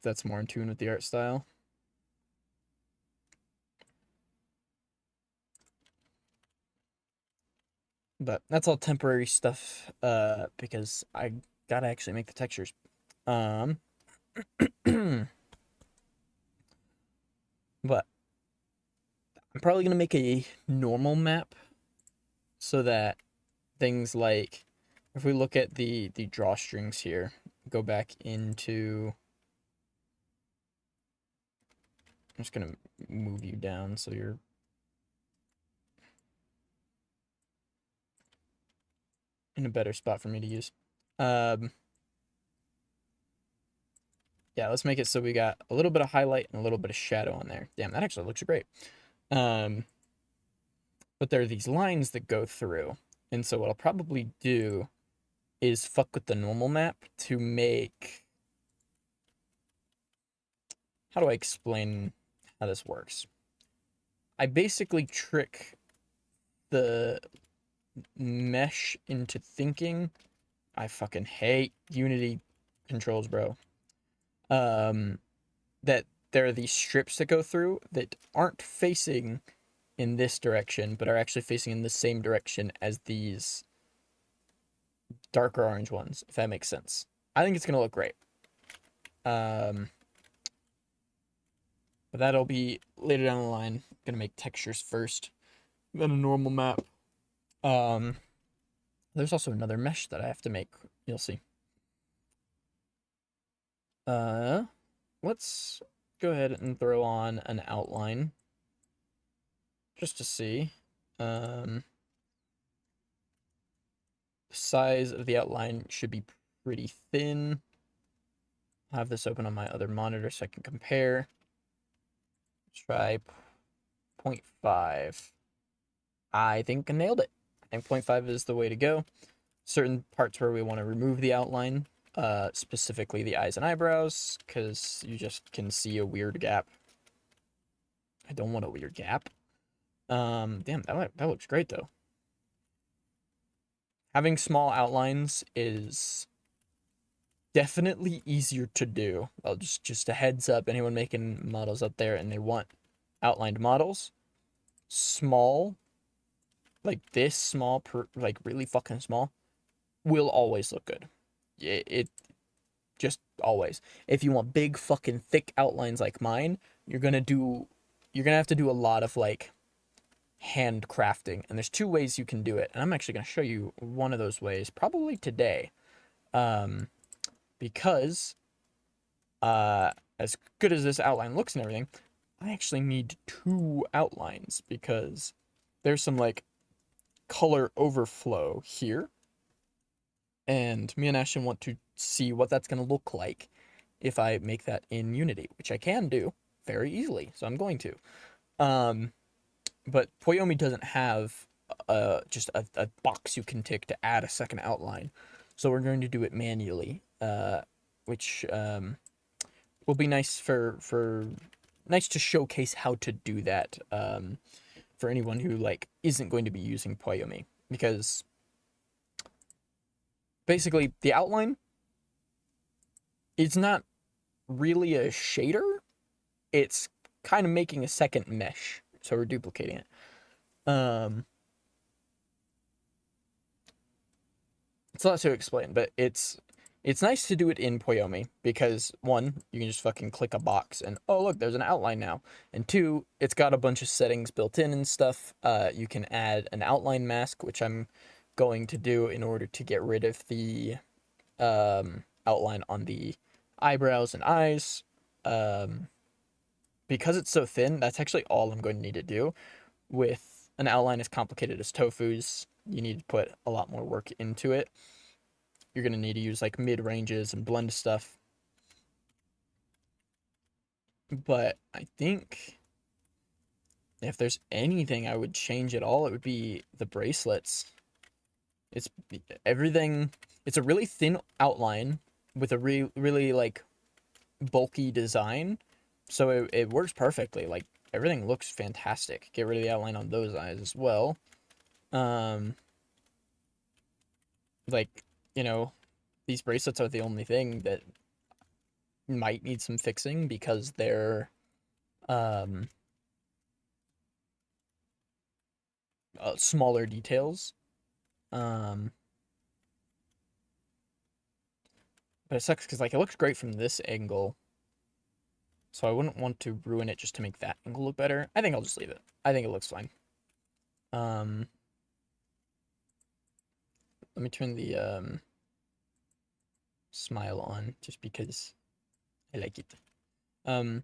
That's more in tune with the art style. But that's all temporary stuff because I gotta actually make the textures. Um but I'm probably gonna make a normal map so that things like if we look at the drawstrings here, go back into I'm just gonna move you down so you're in a better spot for me to use. Um yeah, let's make it so we got a little bit of highlight and a little bit of shadow on there. Damn, that actually looks great. But there are these lines that go through. And so what I'll probably do is fuck with the normal map to make... How do I explain how this works? I basically trick the mesh into thinking I fucking hate Unity controls, bro. That there are these strips that go through that aren't facing in this direction, but are actually facing in the same direction as these darker orange ones, if that makes sense. I think it's gonna look great. But that'll be later down the line. I'm gonna make textures first, then a normal map. There's also another mesh that I have to make. You'll see. Let's go ahead and throw on an outline just to see. The size of the outline should be pretty thin. I'll have this open on my other monitor so I can compare. Try 0.5. I think I nailed it. I think 0.5 is the way to go. Certain parts where we want to remove the outline, specifically the eyes and eyebrows, because you just can see a weird gap. I don't want a weird gap. Damn, that looks great though. Having small outlines is definitely easier to do. Well, just a heads up, anyone making models up there and they want outlined models, small, like this small, like really fucking small, will always look good. It just always. If you want big fucking thick outlines like mine, you're gonna have to do a lot of like handcrafting, and there's two ways you can do it, and I'm actually gonna show you one of those ways probably today, because as good as this outline looks and everything, I actually need two outlines because there's some like color overflow here, and me and Ashton want to see what that's going to look like if I make that in Unity, which I can do very easily, so I'm going to. But Poyomi doesn't have just a box you can tick to add a second outline, so we're going to do it manually, which will be nice nice to showcase how to do that for anyone who like isn't going to be using Poyomi, because basically the outline, it's not really a shader, it's kind of making a second mesh, so we're duplicating it. It's a lot to explain, but it's nice to do it in Poyomi because one, you can just fucking click a box and oh look, there's an outline now. And two, it's got a bunch of settings built in and stuff. You can add an outline mask, which I'm going to do in order to get rid of the outline on the eyebrows and eyes. Because it's so thin, that's actually all I'm going to need to do. With an outline as complicated as Tofu's, you need to put a lot more work into it. You're going to need to use like mid-ranges and blend stuff. But I think if there's anything I would change at all, it would be the bracelets. It's everything. It's a really thin outline with a really like bulky design. So it works perfectly. Like everything looks fantastic. Get rid of the outline on those eyes as well. Like, you know, these bracelets are the only thing that might need some fixing because they're smaller details. But it sucks because like it looks great from this angle, so I wouldn't want to ruin it just to make that angle look better. I think I'll just leave it. I think it looks fine. Let me turn the smile on just because I like it. You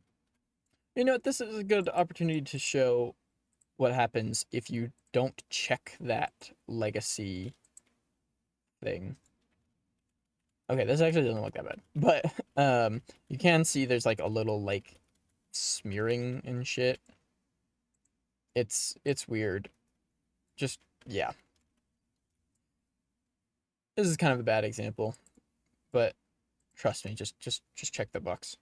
know, this is a good opportunity to show what happens if you don't check that legacy thing. Okay, this actually doesn't look that bad, but you can see there's like a little like smearing and shit. It's weird. Just yeah. This is kind of a bad example, but trust me, just check the box.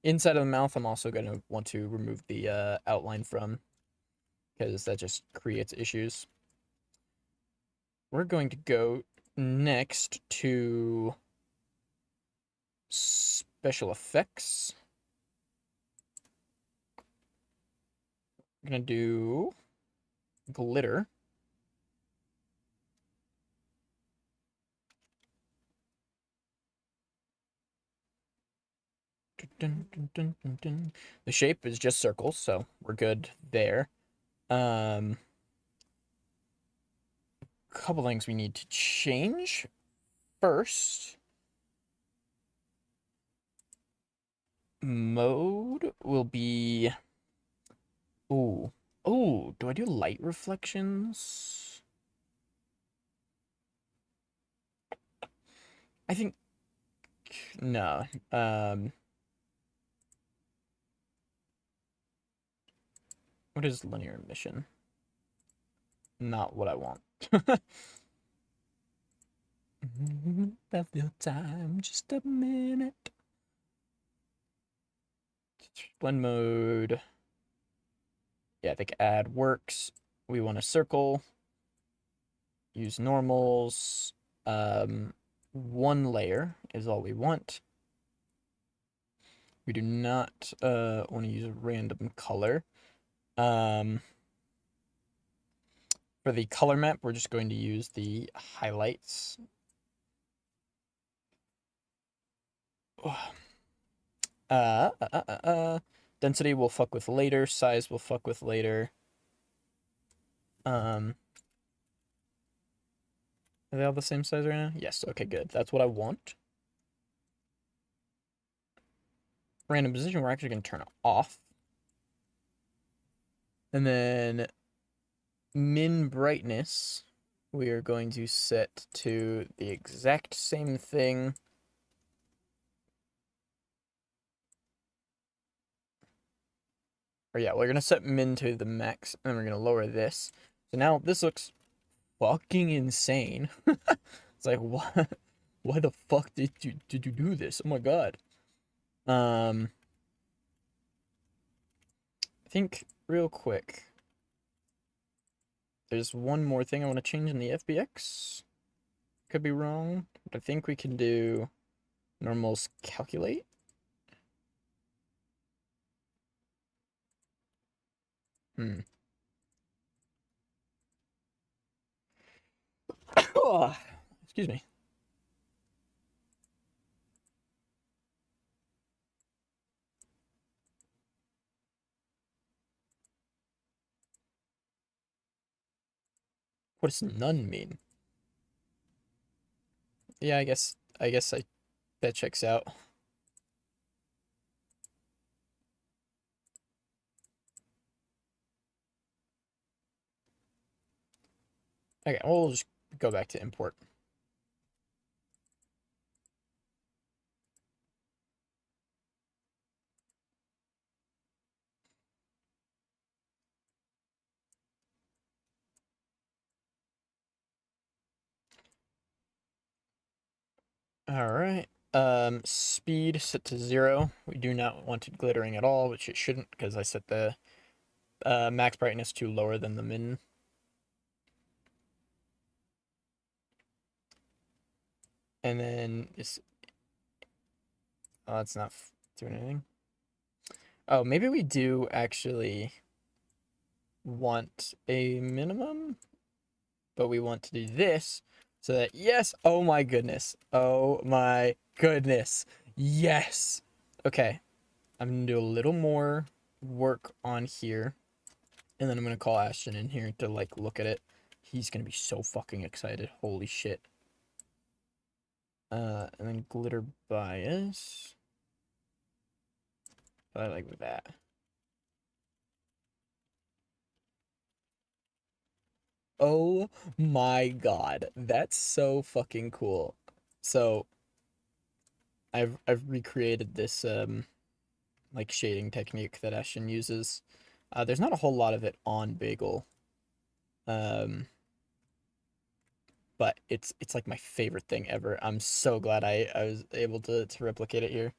Inside of the mouth, I'm also going to want to remove the outline from. because that just creates issues. We're going to go next to special effects. I'm gonna do glitter. The shape is just circles, so we're good there. Couple things we need to change. First, mode will be... Ooh. Oh, do I do light reflections? I think... No. What is linear emission? Not what I want. Have your time, just a minute. Blend mode. Yeah, I think add works. We want a circle. Use normals. One layer is all we want. We do not want to use a random color. For the color map, we're just going to use the highlights. Density will fuck with later. Size will fuck with later. Are they all the same size right now? Yes, okay, good. That's what I want. Random position, we're actually going to turn it off. And then min brightness, we are going to set to the exact same thing. Or yeah, we're going to set min to the max, and we're going to lower this. So now this looks fucking insane. It's like, what? Why the fuck did you do this? Oh my god. I think real quick, there's one more thing I want to change in the FBX. Could be wrong, but I think we can do normals calculate. Oh, excuse me. What does none mean? Yeah, I guess that checks out. Okay, we'll just go back to import. All right. Speed set to 0. We do not want it glittering at all, which it shouldn't because I set the max brightness to lower than the min. And then it's... Oh, it's not doing anything. Oh, maybe we do actually want a minimum, but we want to do this so that, yes, oh my goodness. Oh my goodness. Yes. Okay. I'm going to do a little more work on here. And then I'm going to call Ashton in here to, like, look at it. He's going to be so fucking excited. Holy shit. And then glitter bias. I like that. Oh my god. That's so fucking cool. So I've recreated this like shading technique that Ashton uses. There's not a whole lot of it on Bagel. But it's like my favorite thing ever. I'm so glad I was able to replicate it here.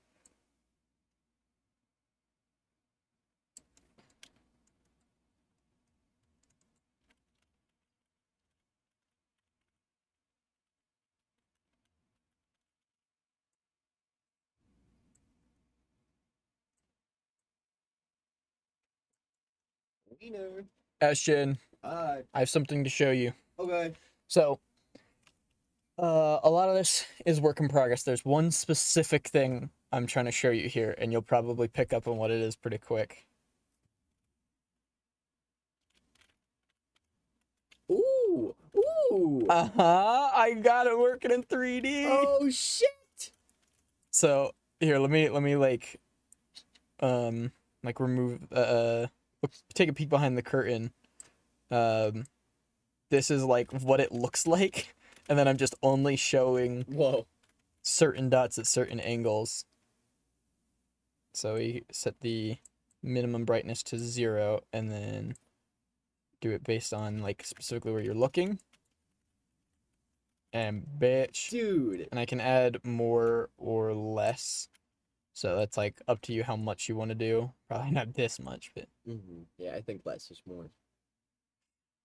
Wiener. Ashton, Hi. I have something to show you. Okay. So, a lot of this is work in progress. There's one specific thing I'm trying to show you here, and you'll probably pick up on what it is pretty quick. Ooh. Ooh. I got it working in 3D. Oh shit. So here, let me remove take a peek behind the curtain. This is like what it looks like, and then I'm just only showing Whoa. certain dots at certain angles. So we set the minimum brightness to 0, and then do it based on like specifically where you're looking. And bitch, Dude. and I can add more or less. So that's like up to you how much you want to do. Probably not this much, but Yeah, I think less is more.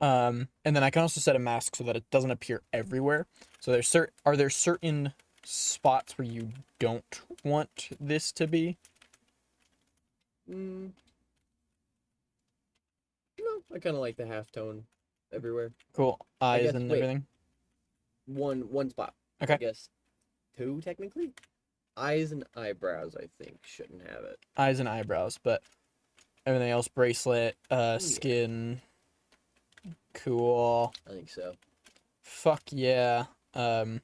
and then I can also set a mask so that it doesn't appear everywhere. So are there certain spots where you don't want this to be? No, I kind of like the halftone everywhere. Cool. Eyes guess- and wait. everything. One spot. Okay. I guess 2 technically. Eyes and eyebrows, I think, shouldn't have it. Eyes and eyebrows, but everything else, bracelet, skin. Cool. I think so. Fuck yeah. Yeah,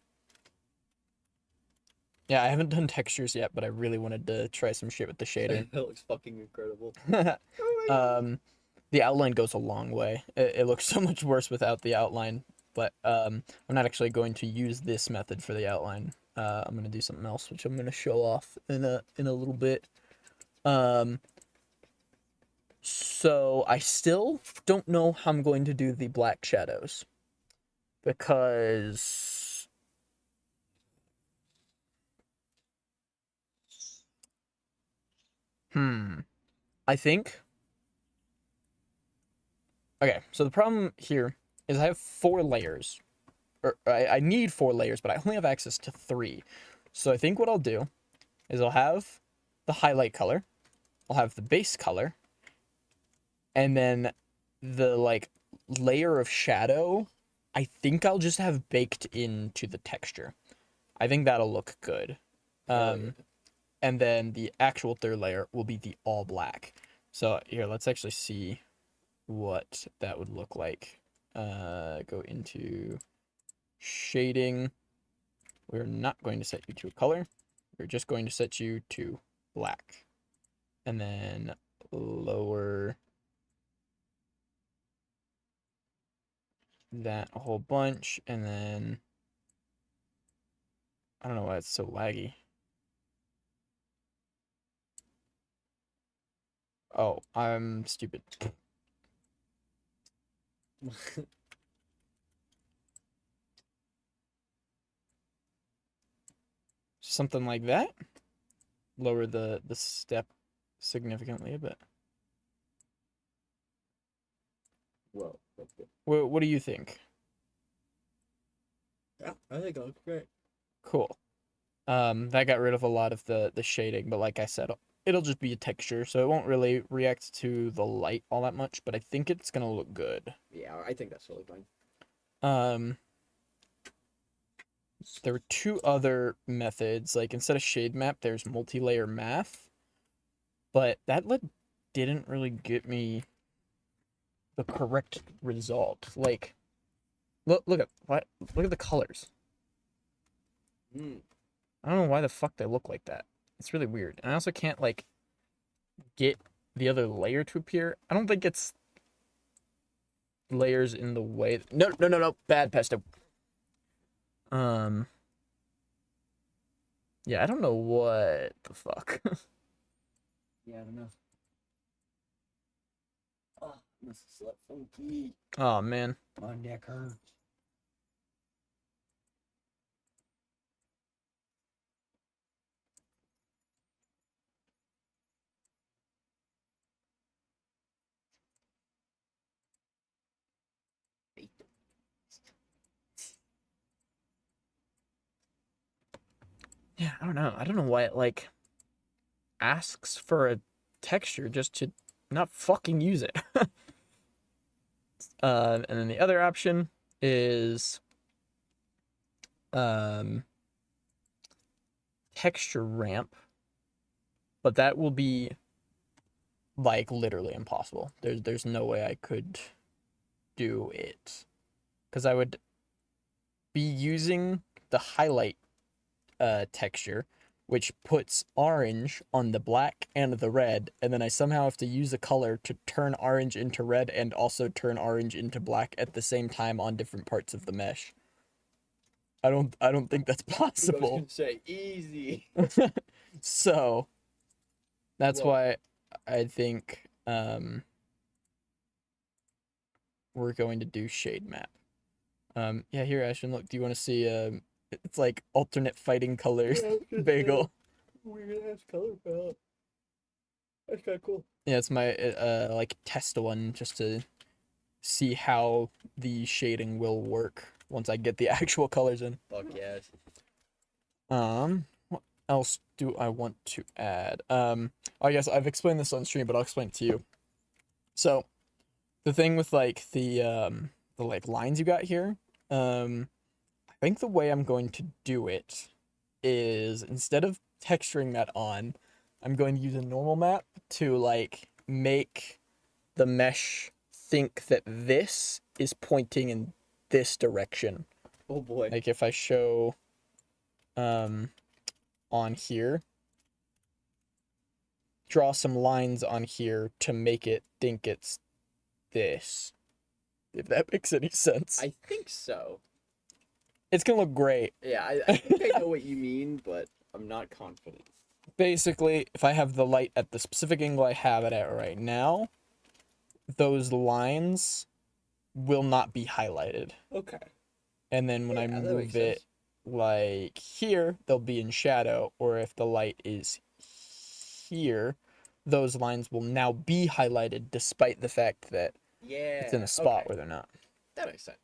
I haven't done textures yet, but I really wanted to try some shit with the shader. That looks fucking incredible. The outline goes a long way. It looks so much worse without the outline, but I'm not actually going to use this method for the outline. I'm gonna do something else, which I'm gonna show off in a little bit. So I still don't know how I'm going to do the black shadows, because I think. Okay, so the problem here is I have 4 layers. Or I need 4 layers, but I only have access to 3. So I think what I'll do is I'll have the highlight color, I'll have the base color, and then the like layer of shadow, I think I'll just have baked into the texture. I think that'll look good. And then the actual 3rd layer will be the all black. So here, let's actually see what that would look like. Go into shading. We're not going to set you to a color. We're just going to set you to black. And then lower that a whole bunch. And then I don't know why it's so laggy. Oh, I'm stupid. Something like that. Lower the step significantly a bit. Whoa. Okay. What do you think? Yeah, I think it looks great. Cool. That got rid of a lot of the shading, but like I said, it'll just be a texture, so it won't really react to the light all that much, but I think it's gonna look good. Yeah, I think that's totally fine. There were 2 other methods. Like instead of shade map, there's multi-layer math, but that didn't really get me the correct result. Like, look at the colors. I don't know why the fuck they look like that. It's really weird. And I also can't like get the other layer to appear. I don't think it's layers in the way. No. Bad pesto. Yeah, I don't know what the fuck. Yeah, I don't know. Oh, this is so funky. Oh man. My neck hurts. Yeah, I don't know. I don't know why it like asks for a texture just to not fucking use it. And then the other option is texture ramp, but that will be like literally impossible. There's no way I could do it because I would be using the highlight texture, which puts orange on the black and the red, and then I somehow have to use a color to turn orange into red and also turn orange into black at the same time on different parts of the mesh. I don't think that's I was possible. gonna say easy. So that's Whoa. why I think we're going to do shade map. Yeah, here Ashton, look, do you want to see it's like alternate fighting colors bagel. Weird ass color palette. That's kind of cool. Yeah, it's my like test one just to see how the shading will work once I get the actual colors in. Fuck yes. What else do I want to add? I guess I've explained this on stream, but I'll explain it to you. So, the thing with like the like lines you got here, I think the way I'm going to do it is instead of texturing that on, I'm going to use a normal map to like make the mesh think that this is pointing in this direction. Oh boy. Like if I show on here, draw some lines on here to make it think it's this. If that makes any sense. I think so. It's gonna look great. Yeah, I think I know what you mean, but I'm not confident. Basically, if I have the light at the specific angle I have it at right now, those lines will not be highlighted. Okay. And then when I Yeah, that makes move it sense. like here, they'll be in shadow, or if the light is here, those lines will now be highlighted despite the fact that Yeah. it's in a spot okay. where they're not. That makes sense.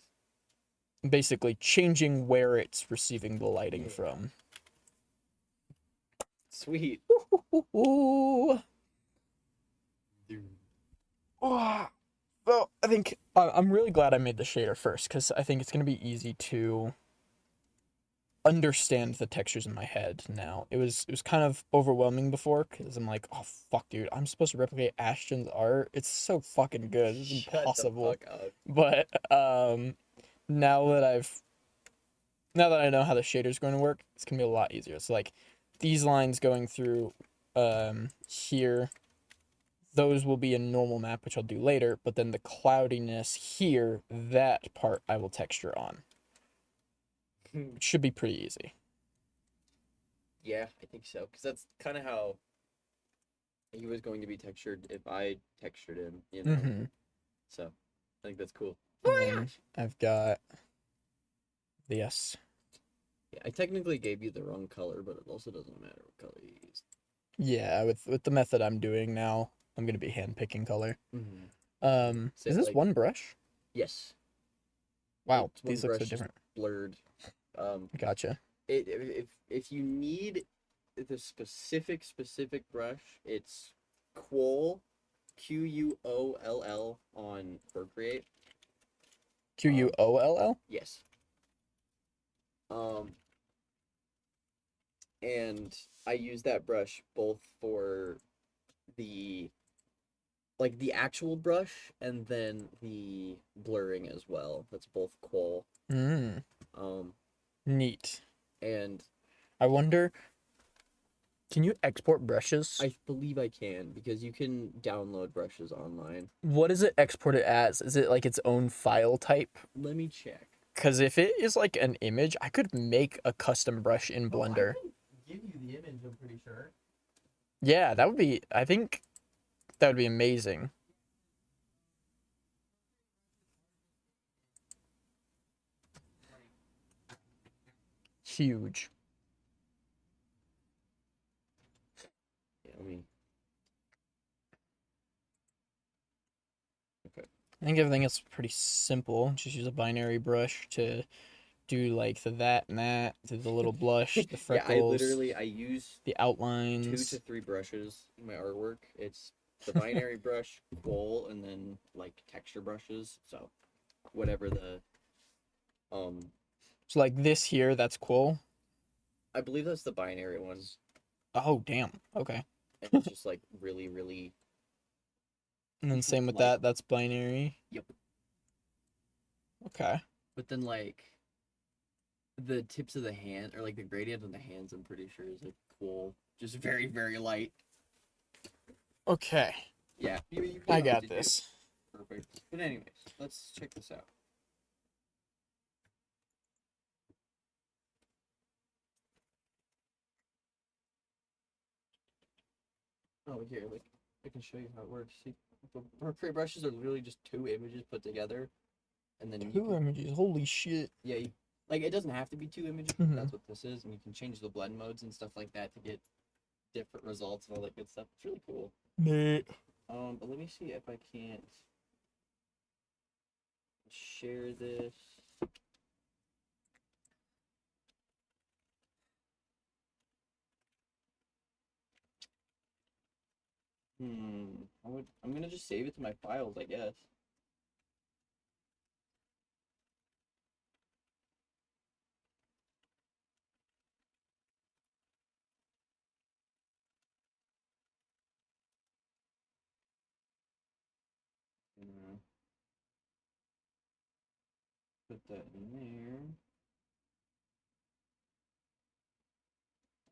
Basically changing where it's receiving the lighting Yeah. from. Sweet. Ooh. Oh, well, I think I'm really glad I made the shader first because I think it's gonna be easy to understand the textures in my head now. It was kind of overwhelming before because I'm like, oh fuck, dude, I'm supposed to replicate Ashton's art. It's so fucking good. It's Shut the impossible. fuck up. But now that I know how the shader's going to work, it's gonna be a lot easier. So like these lines going through here, those will be a normal map, which I'll do later, but then the cloudiness here, that part I will texture on. It should be pretty easy. Yeah, I think so. Because that's kind of how he was going to be textured if I textured him, you know? Mm-hmm. So, I think that's cool. I've got yes. Yeah, I technically gave you the wrong color, but it also doesn't matter what color you used. Yeah, with the method I'm doing now, I'm gonna be hand picking color. Mm-hmm. Is this like- one brush? Yes. Wow, It's one these look so brush, just different. Blurred. Gotcha. If you need the specific brush, it's Quoll, Quoll on Procreate. Quoll? Yes. And I use that brush both for the actual brush and then the blurring as well. That's both Quoll. Neat. And I wonder, can you export brushes? I believe I can because you can download brushes online. What does it export it as? Is it like its own file type? Let me check. Because if it is like an image, I could make a custom brush in Blender. Give you the image, I'm pretty sure. Yeah, that would be, I think that would be amazing. Huge. Yeah, I mean. Okay. I think everything else is pretty simple. Just use a binary brush to do like the that and that, to the little blush, the freckles, I use the 2 outlines. to 3 brushes in my artwork. It's the binary brush, quoll, and then like texture brushes. So whatever the So like this here, that's cool. I believe that's the binary one. Oh damn. Okay. And it's just like really, really And then same with like that. That's binary. yep. Okay. But then like the tips of the hand or like the gradient on the hands, I'm pretty sure is like cool. Just very, very light. Okay. Yeah, you I pretty much got did this. perfect. But anyways, let's check this out. Oh, here, like I can show you how it works. See, portrait brushes are literally just two images put together, and then you Two can, images. Holy shit. yeah, like it doesn't have to be two images. But Mhm. that's what this is, and you can change the blend modes and stuff like that to get different results and all that good stuff. It's really cool. Meh. But let me see if I can't share this. I'm gonna just save it to my files, I guess. Uh, Put that in there.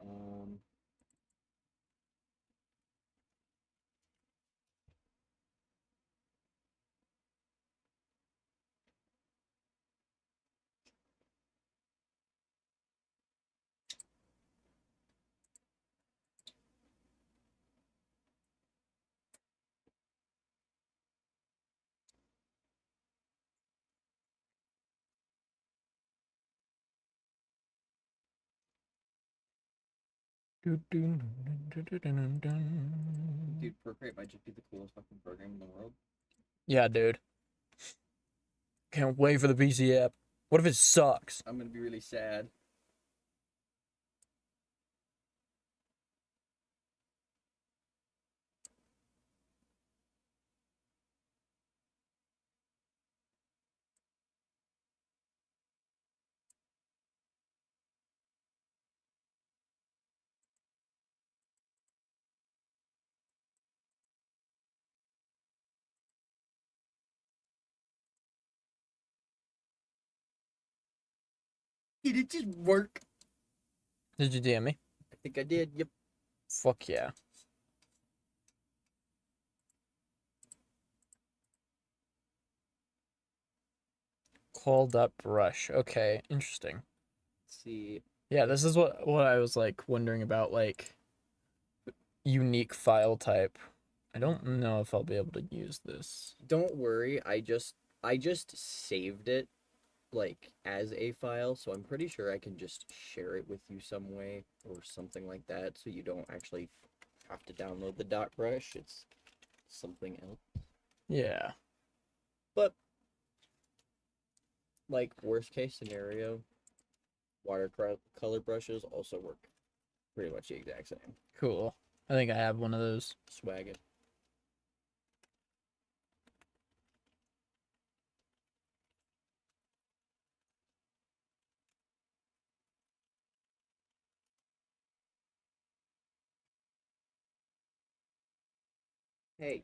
Um, Dude, Procreate might just be the coolest fucking program in the world. Yeah, dude. Can't wait for the PC app. What if it sucks? I'm gonna be really sad. Did it just work? Did you DM me? I think I did. Yep. Fuck yeah. Called up brush. Okay, interesting. Let's see. Yeah, this is what I was like wondering about, like unique file type. I don't know if I'll be able to use this. Don't worry. I just saved it like as a file, so I'm pretty sure I can just share it with you some way or something like that, so you don't actually have to download the dot brush. It's something else. Yeah. But like worst case scenario, watercolor brushes also work pretty much the exact same. Cool. I think I have one of those. Swag it. Hey,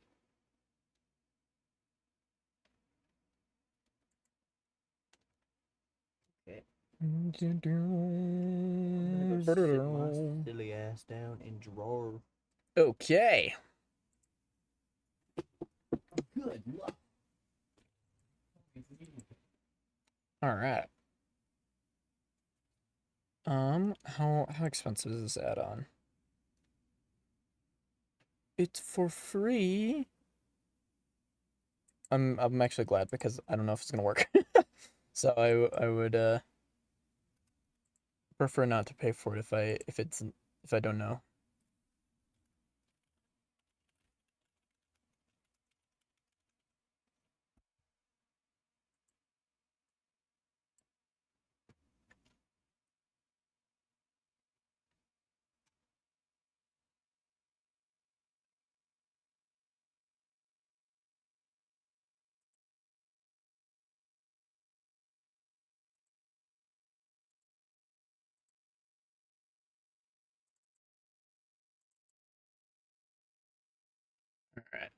okay. I'm gonna go sit my silly ass down and draw. Okay. Good luck. All right. How expensive is this add-on? It's for free. I'm actually glad because I don't know if it's gonna work. So I would prefer not to pay for it if I don't know.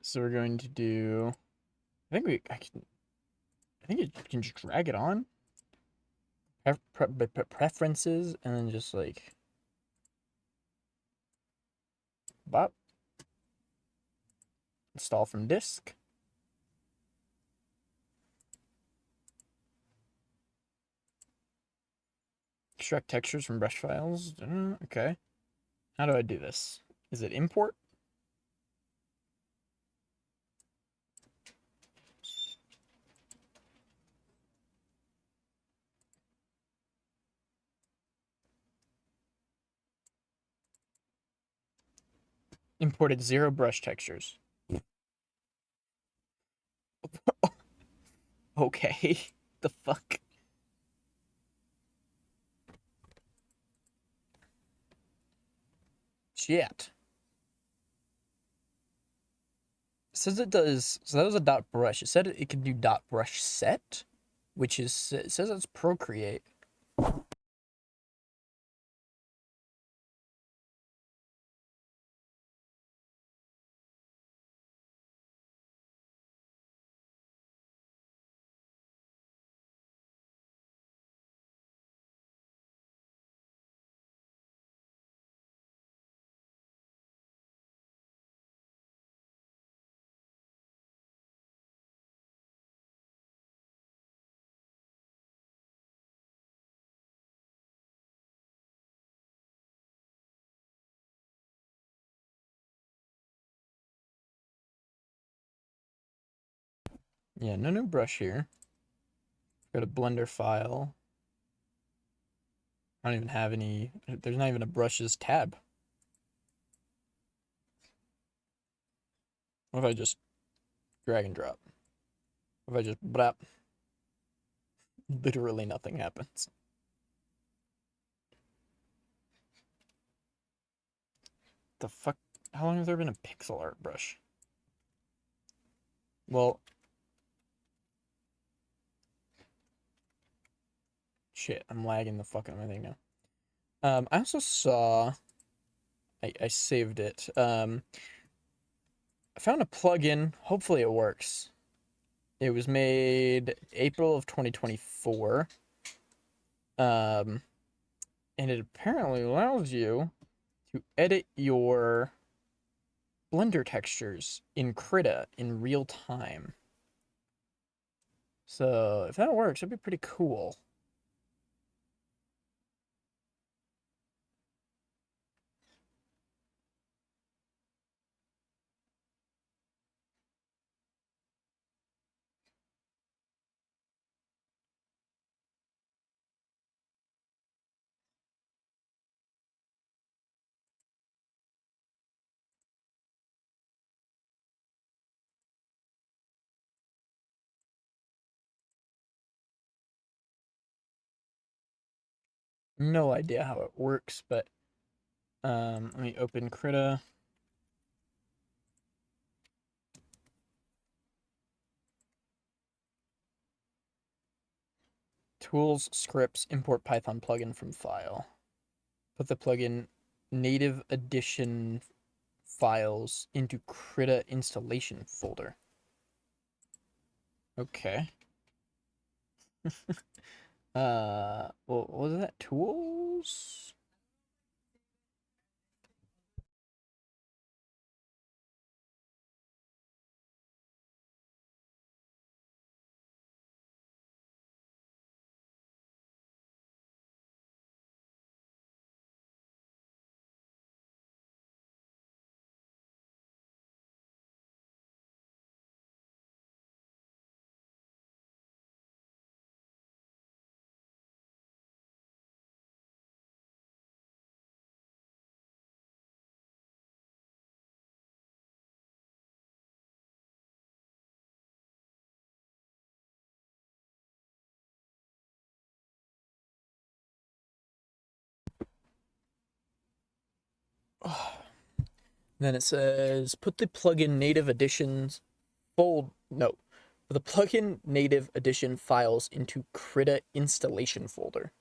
So we're going to do. I think you can just drag it on. Preferences, and then just like. Bop. Install from disk. Extract textures from brush files. Okay. How do I do this? Is it import? Imported 0 brush textures. Okay. The fuck? Shit. It says it does. So that was a dot brush. It said it could do dot brush set, which is, it says it's Procreate. Yeah, no new brush here. Go to Blender file. I don't even have any. There's not even a brushes tab. What if I just drag and drop? What if I just blap? Literally nothing happens. The fuck? How long has there been a pixel art brush? Well, shit, I'm lagging the fuck out of my thing now. I also saw. I saved it. I found a plugin. Hopefully it works. It was made April of 2024. And it apparently allows you to edit your Blender textures in Krita in real time. So if that works, that'd be pretty cool. No idea how it works, but let me open Krita. Tools, scripts, import Python plugin from file. Put the plugin native edition files into Krita installation folder. Okay. Well, what was that? Tools? Then it says put the plugin native editions no. Put the plugin native edition files into Krita installation folder.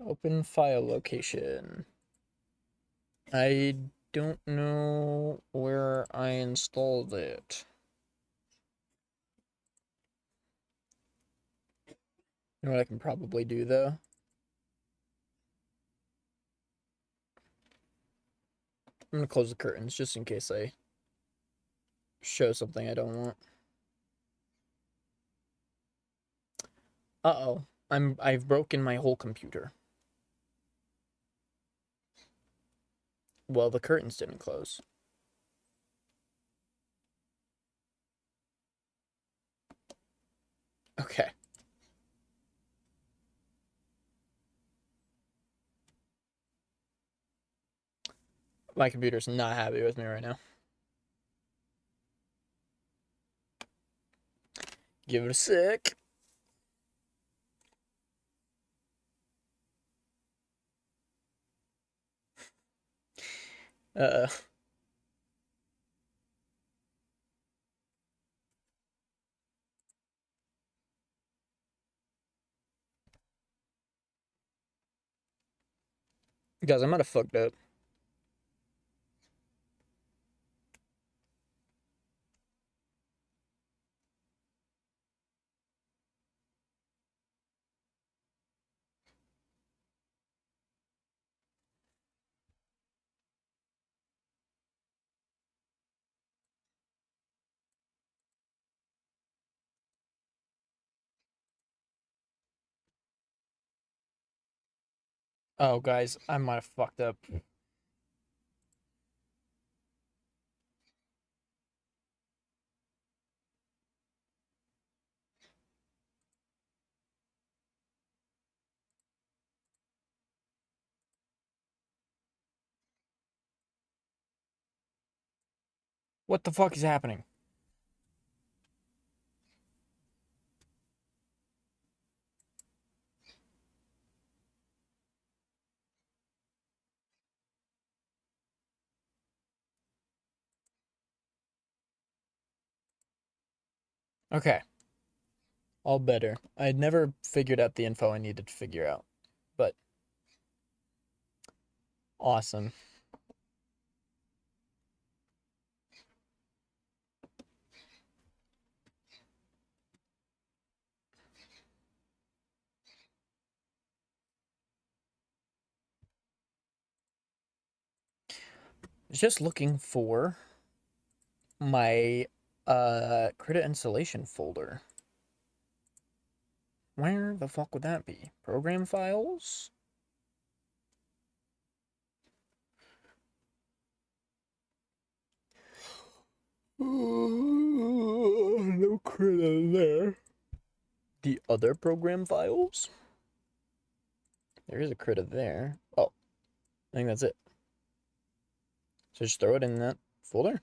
Open file location. I don't know where I installed it. You know what I can probably do though? I'm gonna close the curtains just in case I show something I don't want. Uh-oh. I've broken my whole computer. Well, the curtains didn't close. Okay. My computer's not happy with me right now. Give it a sec. Uh, guys, I might have fucked up. Oh, guys, I might have fucked up. What the fuck is happening? Okay, all better. I had never figured out the info I needed to figure out, but awesome. Just looking for my Krita installation folder. Where the fuck would that be? Program files? No Krita there. The other program files? There is a Krita there. Oh, I think that's it. So just throw it in that folder.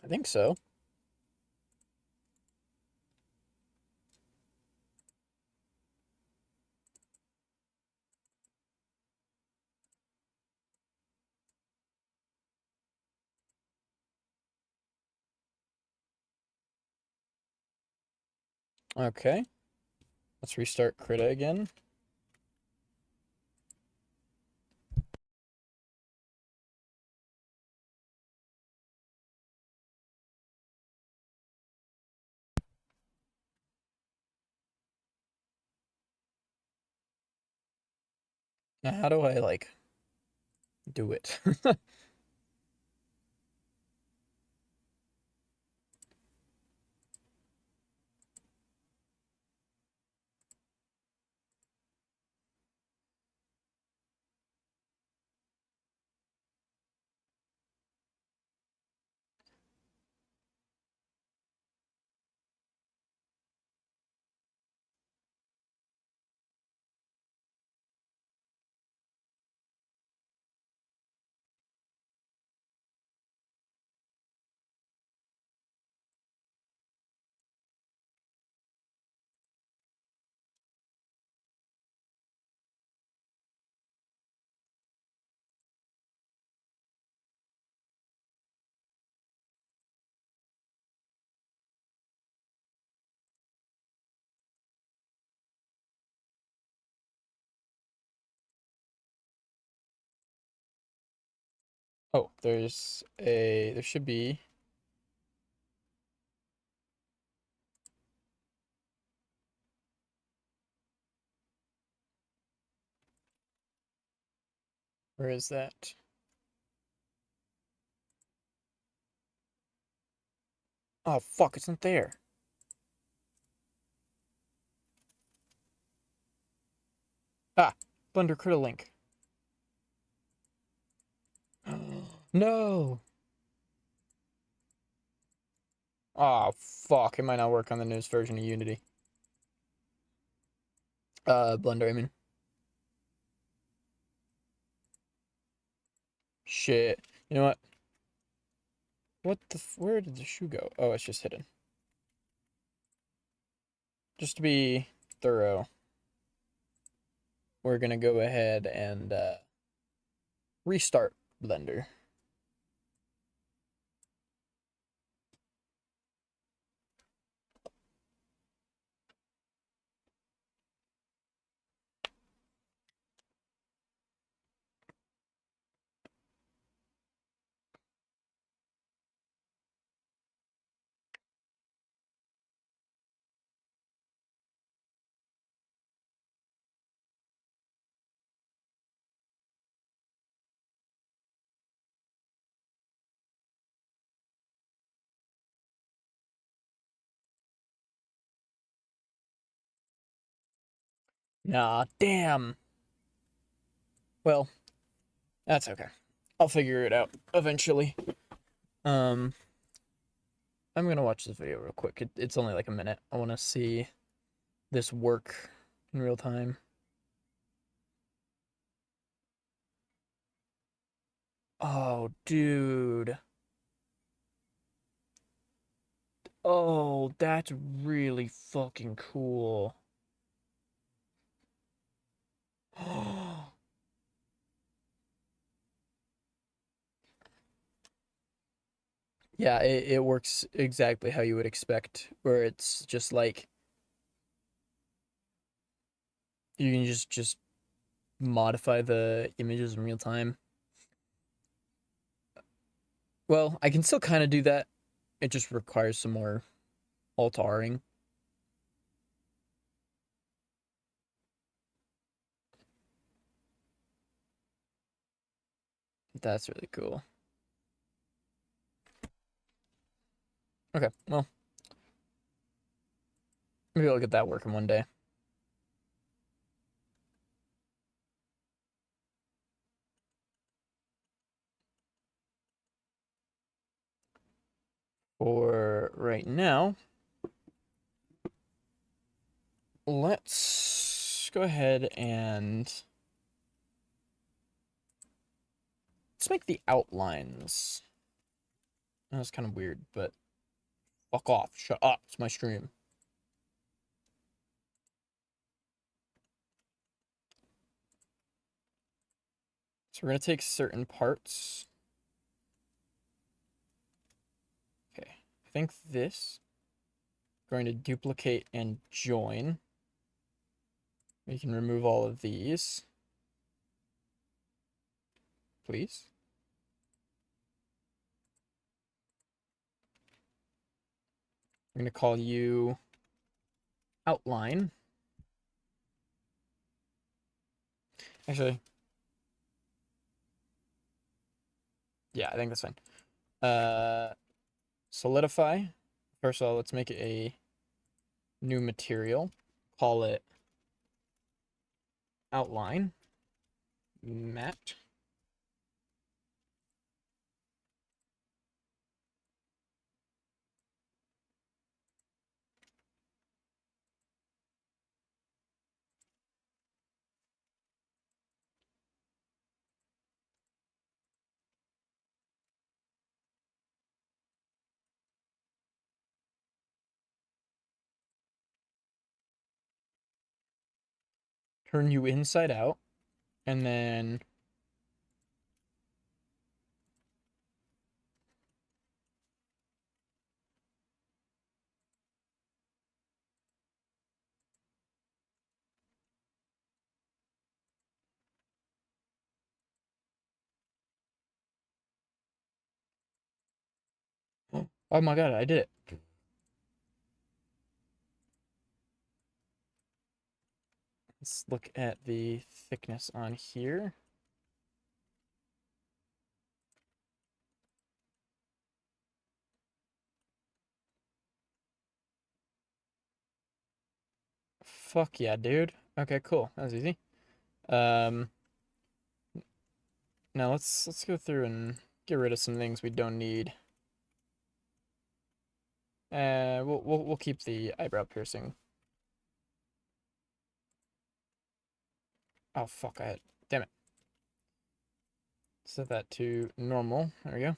I think so. Okay. Let's restart Krita again. Now, how do I, like, do it? Oh, there should be. Where is that? Oh, fuck, it's not there. Ah, Blender Critter Link. No! Oh, fuck, it might not work on the newest version of Unity. Blender, I mean. Shit. You know what? Where did the shoe go? Oh, it's just hidden. Just to be thorough, we're gonna go ahead and restart Blender. Nah, damn. Well, that's okay. I'll figure it out eventually. Um, I'm gonna watch this video real quick. It's only like a minute. I want to see this work in real time. Oh, dude. Oh, that's really fucking cool. Yeah, it works exactly how you would expect, where it's just like you can just modify the images in real time. Well, I can still kind of do that. It just requires some more altering. That's really cool. Okay, well, maybe I'll get that working one day. For right now, let's go ahead and let's make the outlines. That's kind of weird, but fuck off. Shut up. It's my stream. So we're going to take certain parts. Okay. I think this. Going to duplicate and join. We can remove all of these. Please. I'm going to call you outline. Actually, yeah, I think that's fine. Solidify. First of all, let's make it a new material. Call it outline. Matte. Turn you inside out. And then Oh my god, I did it. Let's look at the thickness on here. Fuck yeah, dude. Okay, cool. That was easy. Um, Now let's go through and get rid of some things we don't need. We'll keep the eyebrow piercing. Oh fuck! Damn it. Set that to normal. There we go.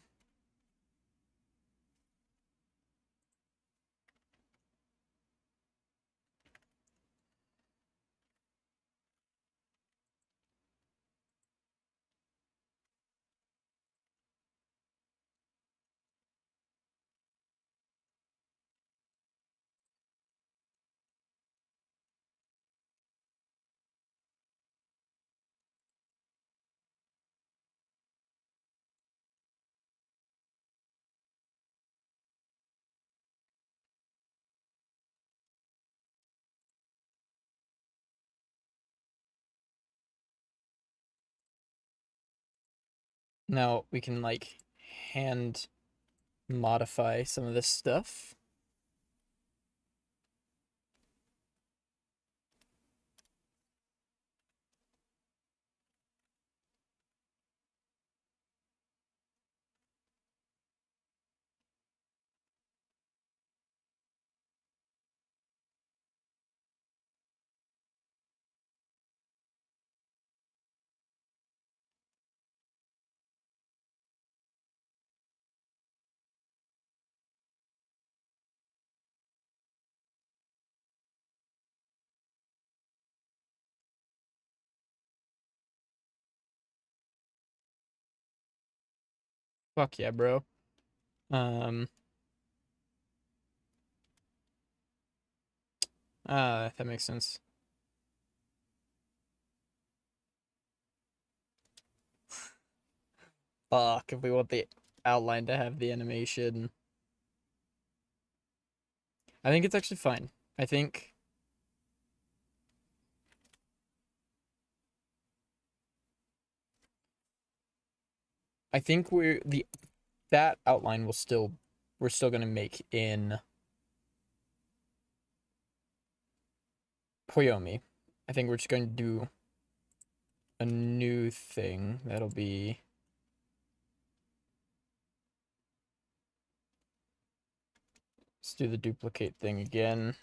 Now we can like hand modify some of this stuff. Fuck yeah, bro. Um, that makes sense. Fuck, if we want the outline to have the animation. I think it's actually fine. I think I think that outline will still we're still gonna make in Poyomi. I think we're just going to do a new thing that'll be let's do the duplicate thing again.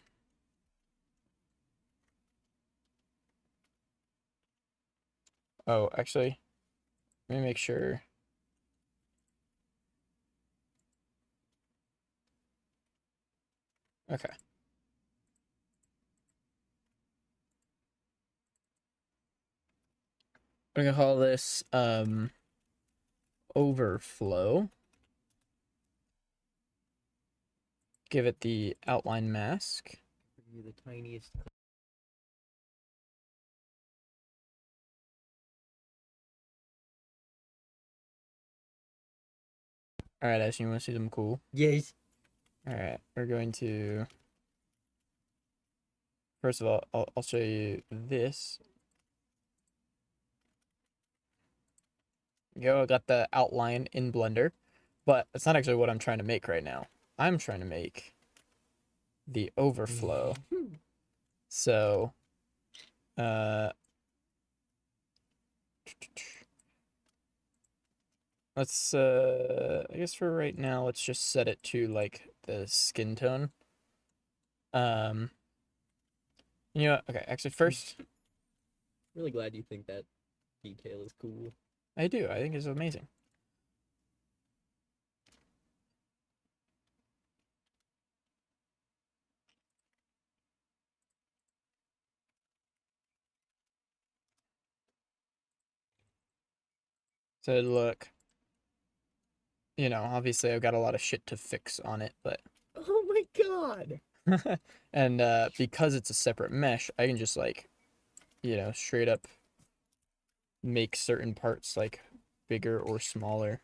Oh, actually, let me make sure. Okay. We're gonna call this overflow. Give it the outline mask. You're the tiniest. All right, Ash, you want to see them cool? Yes. All right, we're going to first of all, I'll show you this. Go, I got the outline in Blender, but that's not actually what I'm trying to make right now. I'm trying to make the overflow. So, uh, let's I guess for right now, let's just set it to like the skin tone. Um, you know, okay, actually first, Really glad you think that detail is cool. I do. I think it's amazing. So look, you know, obviously I've got a lot of shit to fix on it, but Oh my god. and because it's a separate mesh, I can just like, you know, straight up make certain parts like bigger or smaller.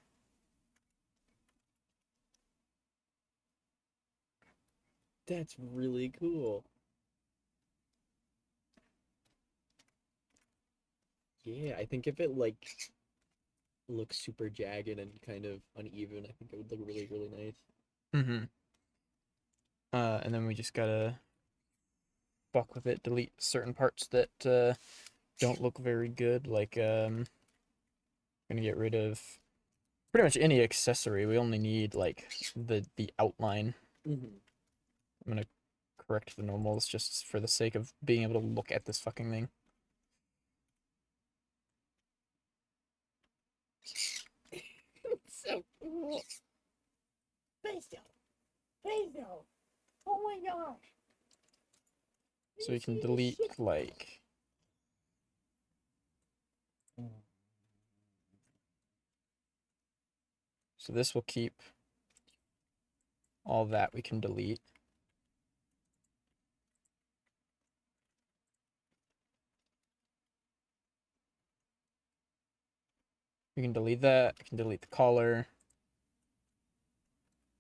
That's really cool. Yeah, I think if it like looks super jagged and kind of uneven, I think it would look really, really nice. Mm-hmm. And then we just gotta fuck with it, delete certain parts that don't look very good. Like gonna get rid of pretty much any accessory. We only need like the outline. Mm-hmm. I'm gonna correct the normals just for the sake of being able to look at this fucking thing. So cool. Please don't. Please don't. Oh my gosh. So we can delete like so this will keep all that we can delete. We can delete that. We can delete the collar.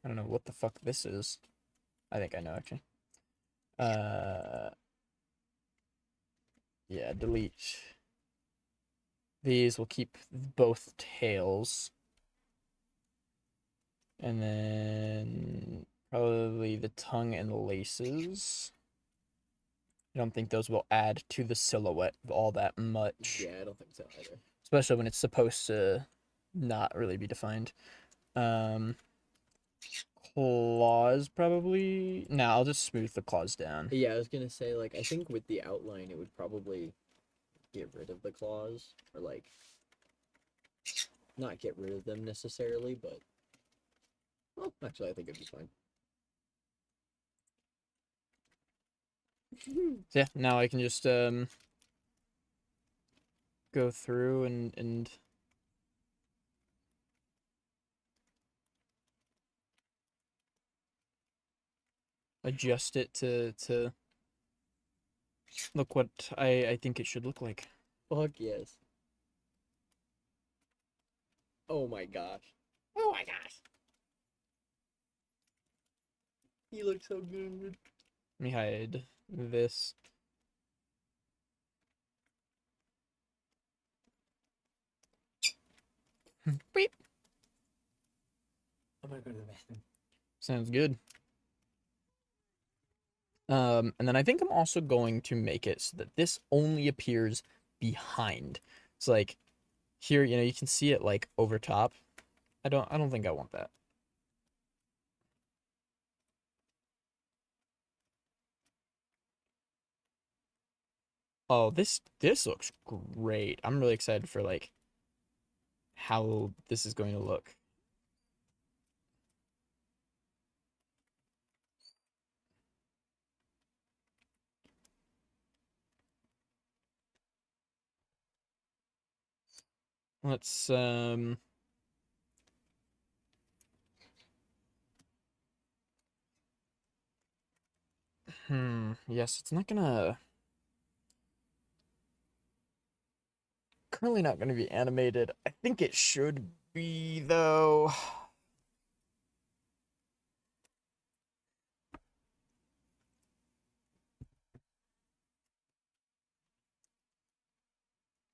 I don't know what the fuck this is. I think I know actually. Yeah, delete. These will keep both tails. And then probably the tongue and the laces. I don't think those will add to the silhouette all that much. Yeah, I don't think so either. Especially when it's supposed to not really be defined. Claws probably. No, I'll just smooth the claws down. Yeah, I was gonna say, like, I think with the outline, it would probably get rid of the claws, or like, not get rid of them necessarily, but well, actually, I think it'd be fine. So yeah, now I can just go through and adjust it to look what I think it should look like. Fuck yes. Oh my gosh. Oh my gosh. He looks so good. Let me hide this. Beep. I'm gonna go to the bathroom. Sounds good. And then I think I'm also going to make it so that this only appears behind. It's like here, you know, you can see it like over top. I don't think I want that. Oh, this looks great. I'm really excited for like how this is going to look. Let's yes, it's not gonna currently not gonna be animated. I think it should be though.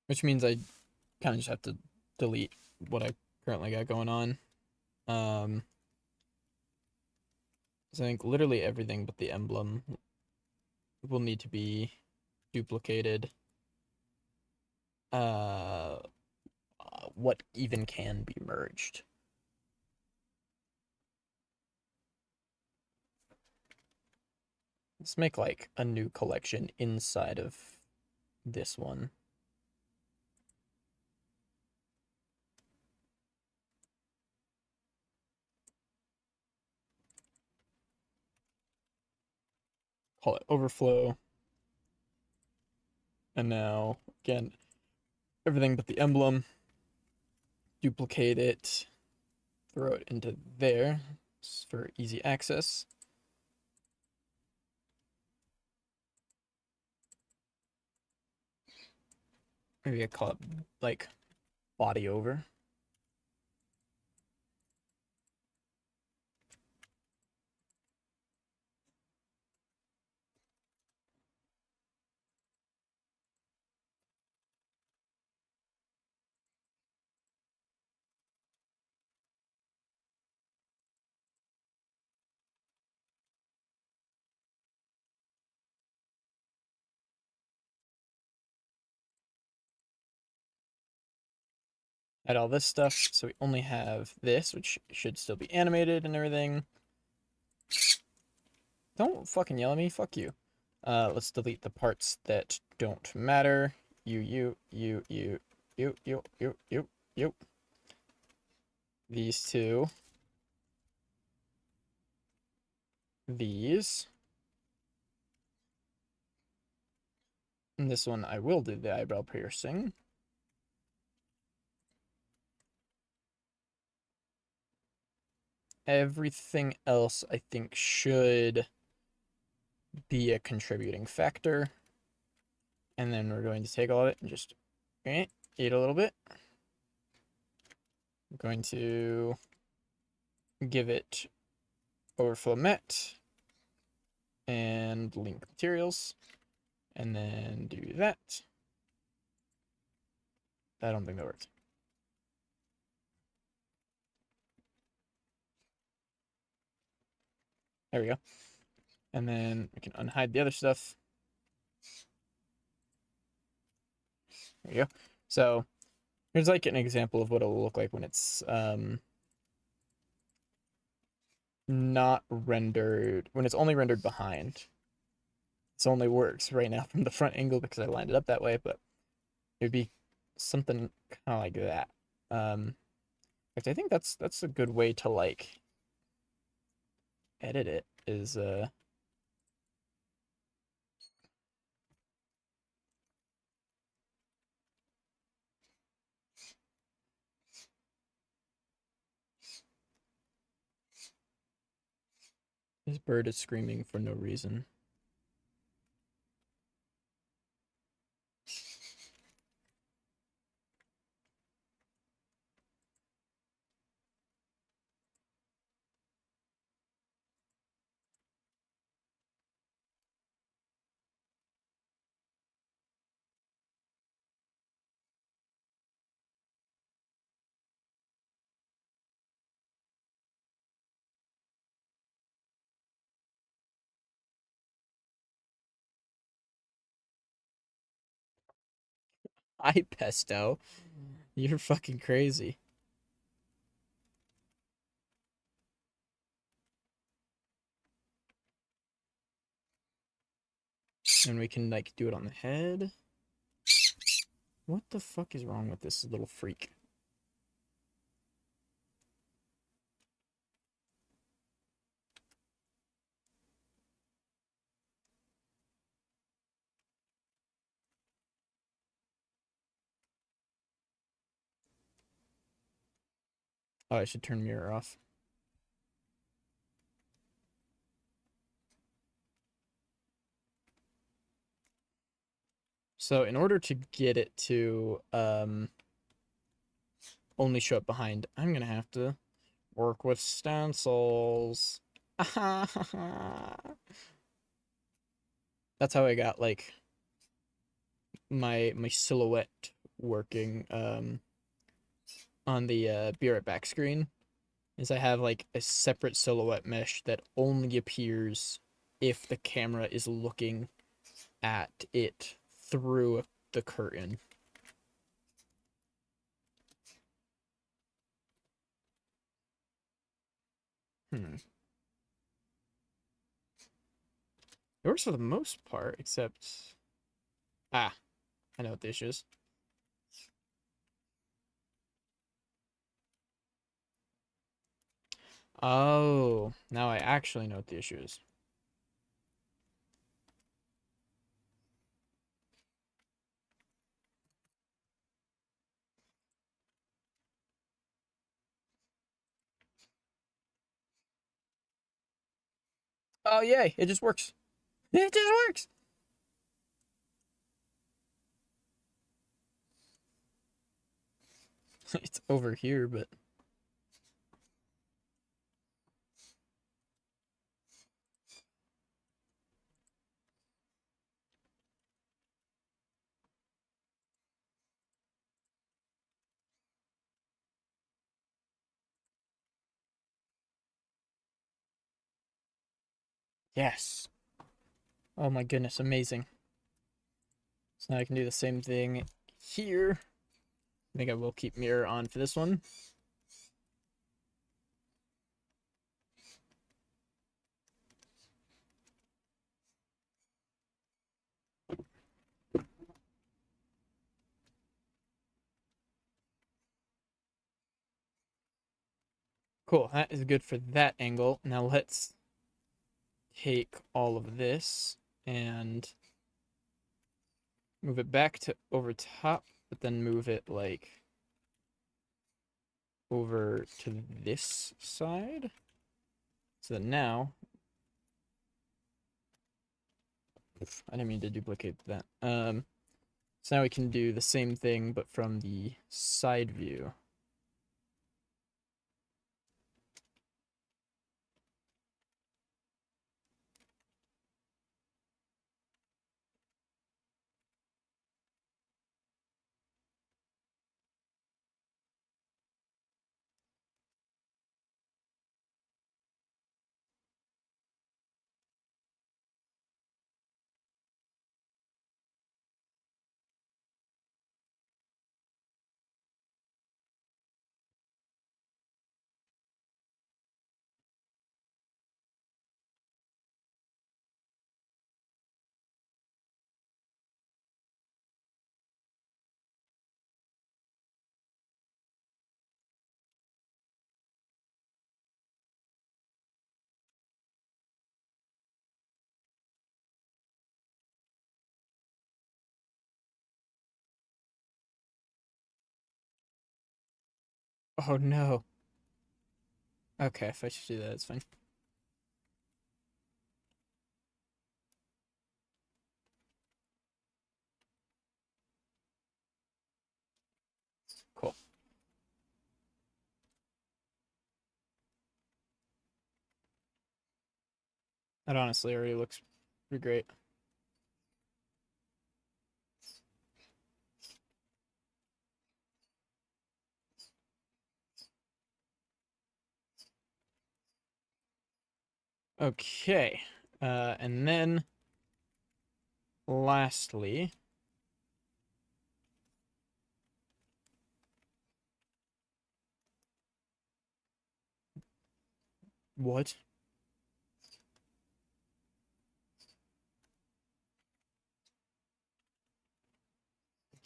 Which means I kind of just have to delete what I currently got going on. So I think literally everything but the emblem will need to be duplicated. Uh, what even can be merged? Let's make like a new collection inside of this one. Call it overflow. And now, again, everything but the emblem. Duplicate it. Throw it into there for easy access. Maybe I call it like body over. Add all this stuff, so we only have this, which should still be animated and everything. Don't fucking yell at me, fuck you. Let's delete the parts that don't matter. You. These two. These. And this one I will do the eyebrow piercing. Everything else I think should be a contributing factor. And then we're going to take all of it and just eat a little bit. I'm going to give it overflow met and link materials, and then do that. I don't think that worked. There we go. And then we can unhide the other stuff. There we go. So here's like an example of what it'll look like when it's not rendered, when it's only rendered behind. This only works right now from the front angle because I lined it up that way, but it would be something kind of like that. In fact, I think that's a good way to like edit it is this bird is screaming for no reason. Hi, Pesto. You're fucking crazy. And we can like do it on the head. What the fuck is wrong with this little freak? Oh, I should turn mirror off. So in order to get it to only show up behind, I'm gonna have to work with stencils. That's how I got like my silhouette working on the Be Right Back screen. Is I have like a separate silhouette mesh that only appears if the camera is looking at it through the curtain. Hmm. It works for the most part, except... Ah, I know what the issue is. Oh, now I actually know what the issue is. Oh, yay, it just works. It just works! It's over here, but... Yes. Oh my goodness, amazing. So now I can do the same thing here. I think I will keep mirror on for this one. Cool, that is good for that angle. Now let's take all of this and move it back to over top, but then move it like over to this side. So that now, I didn't mean to duplicate that. So now we can do the same thing, but from the side view. Oh no. Okay, if I should do that, it's fine. Cool. That honestly already looks pretty great. Okay. And then lastly, what?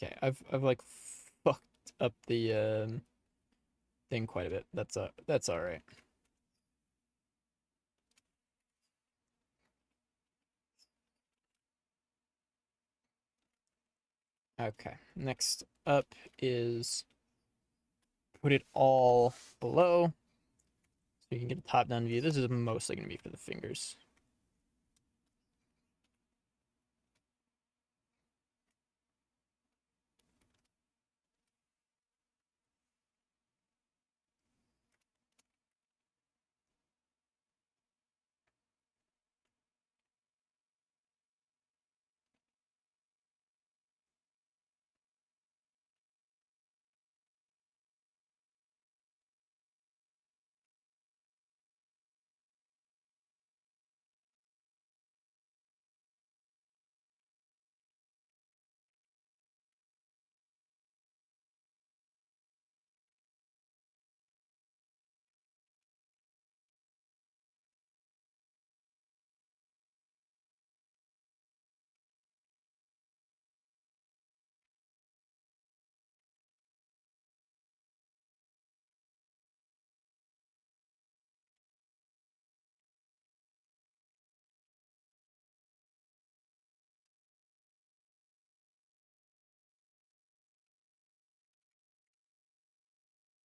Okay, I've like fucked up the thing quite a bit. That's all right. Okay. Next up is put it all below so you can get a top-down view. This is mostly going to be for the fingers.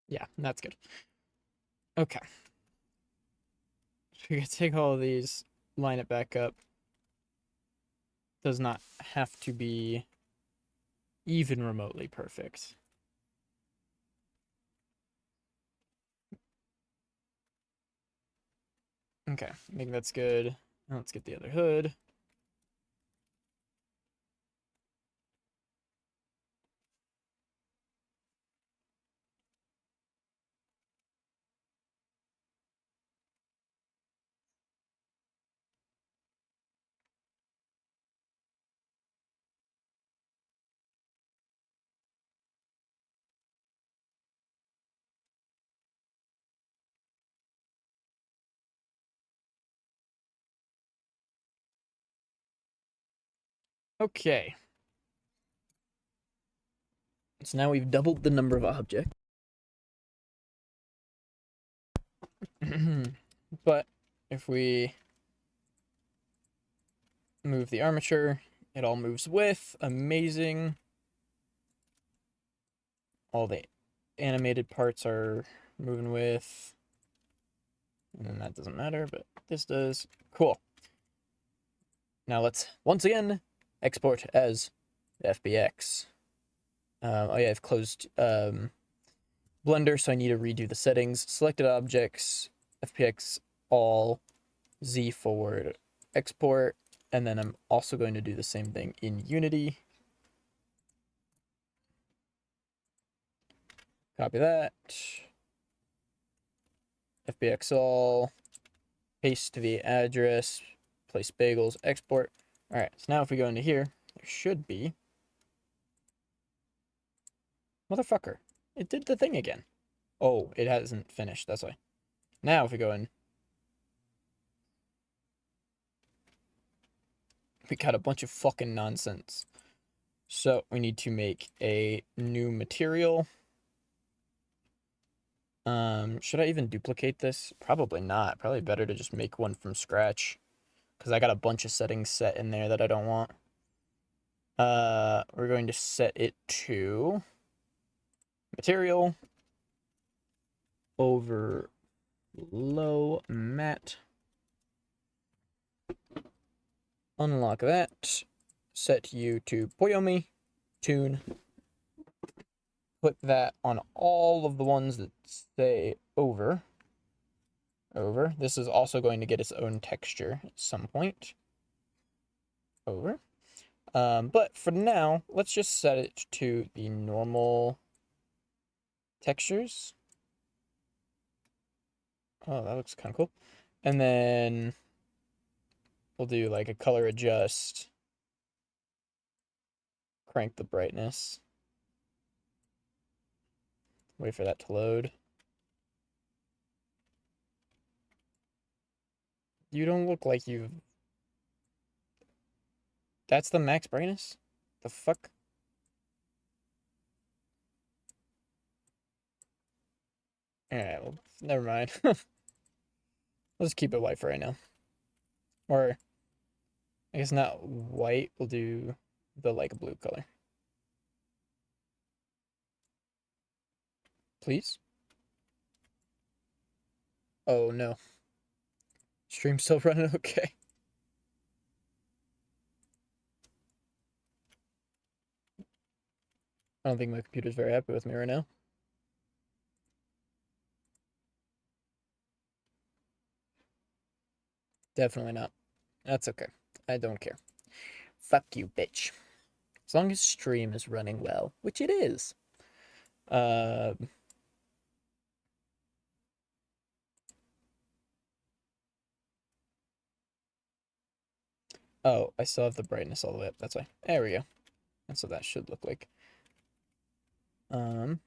Yeah, that's good. Okay. So we can take all of these, line it back up. Does not have to be even remotely perfect. Okay, I think that's good. Now let's get the other hood. Okay. So now we've doubled the number of objects. But if we move the armature, it all moves with. Amazing. All the animated parts are moving with. And then that doesn't matter, but this does. Cool. Now let's, once again, export as FBX. Oh yeah, I've closed Blender, so I need to redo the settings. Selected objects, FBX all, Z forward, export, and then I'm also going to do the same thing in Unity. Copy that. FBX all, paste the address, place bagels, export. All right, so now if we go into here, there should be. Motherfucker, it did the thing again. Oh, it hasn't finished, that's why. Now if we go in, we got a bunch of fucking nonsense. So we need to make a new material. Should I even duplicate this? Probably not. Probably better to just make one from scratch, because I got a bunch of settings set in there that I don't want. We're going to set it to material overflow matte. Unlock that. Set you to Poyomi. Tune. Put that on all of the ones that say over. Over. This is also going to get its own texture at some point. Over. But for now, let's just set it to the normal textures. Oh, that looks kind of cool. And then we'll do like a color adjust. Crank the brightness. Wait for that to load. You don't look like you've... That's the max brightness? The fuck? Alright, well, never mind. Let's keep it white for right now. Or, I guess not white, we'll do the like blue color. Please? Oh no. Stream still running okay. I don't think my computer's very happy with me right now. Definitely not. That's okay. I don't care. Fuck you, bitch. As long as stream is running well, which it is. Oh, I still have the brightness all the way up. That's why. There we go. That's what that should look like. Hood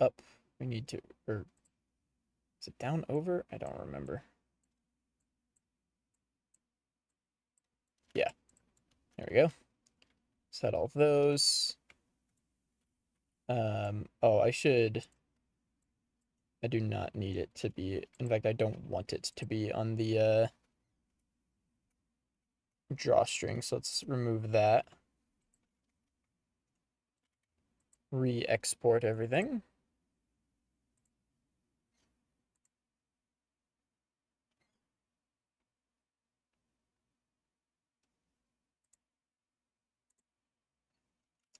up. We need to, or is it down over? I don't remember. Yeah. There we go. Set all of those. Oh, I do not need it to be, in fact, I don't want it to be on the, drawstring, so let's remove that. Re-export everything.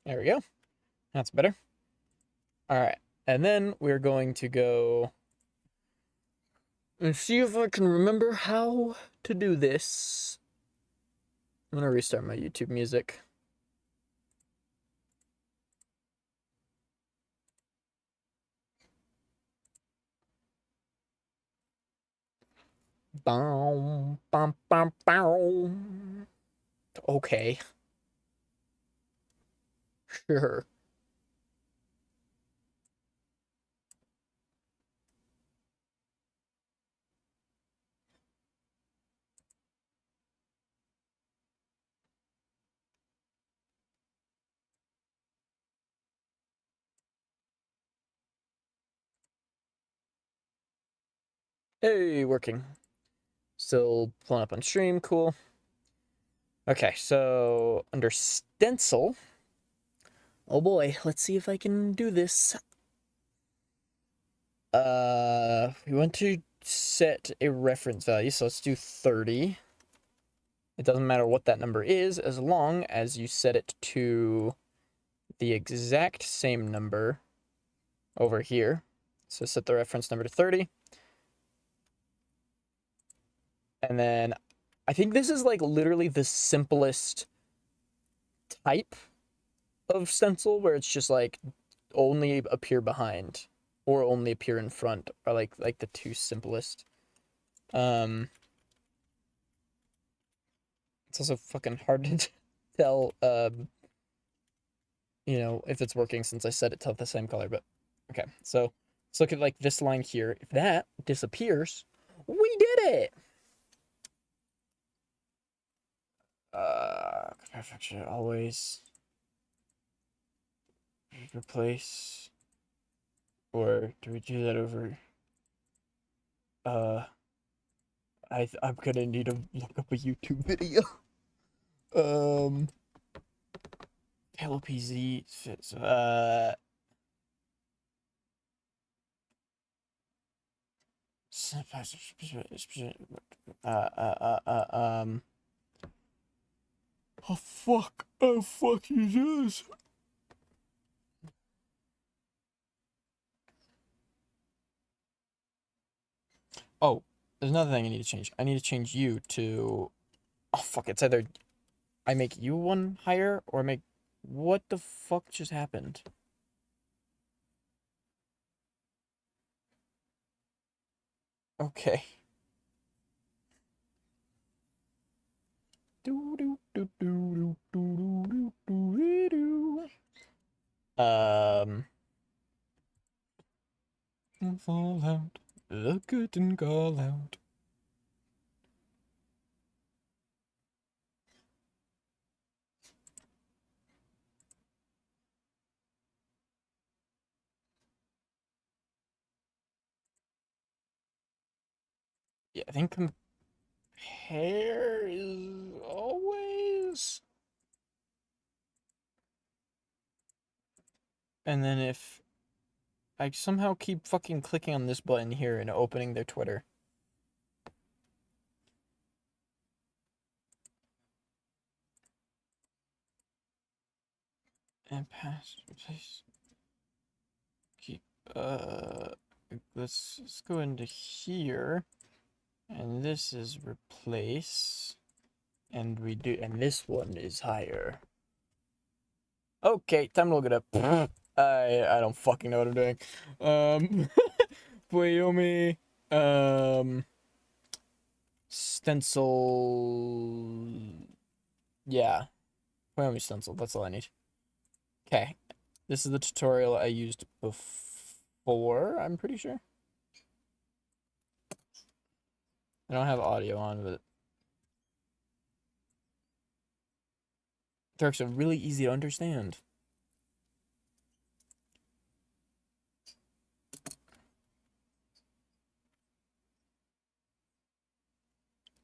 There we go. That's better. All right. And then we're going to go and see if I can remember how to do this. I'm going to restart my YouTube music. Boom, bum, bum, boom. Okay. Sure. Hey, working. Still pulling up on stream, cool. Okay, so under stencil. Oh boy, let's see if I can do this. We want to set a reference value, so let's do 30. It doesn't matter what that number is, as long as you set it to the exact same number over here. So set the reference number to 30. And then I think this is like literally the simplest type of stencil where it's just like only appear behind or only appear in front are like the two simplest. It's also fucking hard to tell if it's working since I set it to the same color, but okay. So let's look at like this line here. If that disappears, we did it. Perfection always replace, or do we do that over? I'm gonna need to look up a YouTube video. Hello PZ fits. Oh fuck! Oh fuck you this. Oh, there's another thing I need to change. I need to change you to. Oh fuck! It's either I make you one higher or make. What the fuck just happened? Okay. Do do do do do do do do do. Fall out, the curtain call out. Yeah, I think compare is always. And then if I somehow keep fucking clicking on this button here and opening their Twitter. And pass, replace. Keep, let's go into here. And this is replace. And this one is higher. Okay, time to look it up. I don't fucking know what I'm doing. Wyoming, stencil. Yeah, Wyoming stencil. That's all I need. Okay, this is the tutorial I used before. I'm pretty sure. I don't have audio on, but they're actually really easy to understand.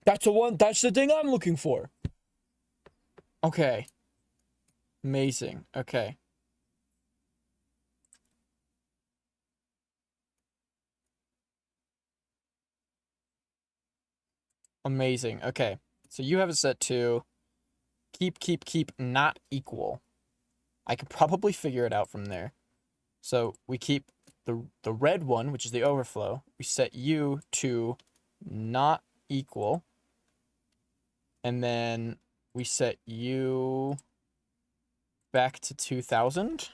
That's the one. That's the thing I'm looking for. Okay. Amazing. Okay. Amazing. Okay. So you have it set to keep not equal. I could probably figure it out from there. So we keep the red one, which is the overflow. We set you to not equal. And then we set you back to 2000.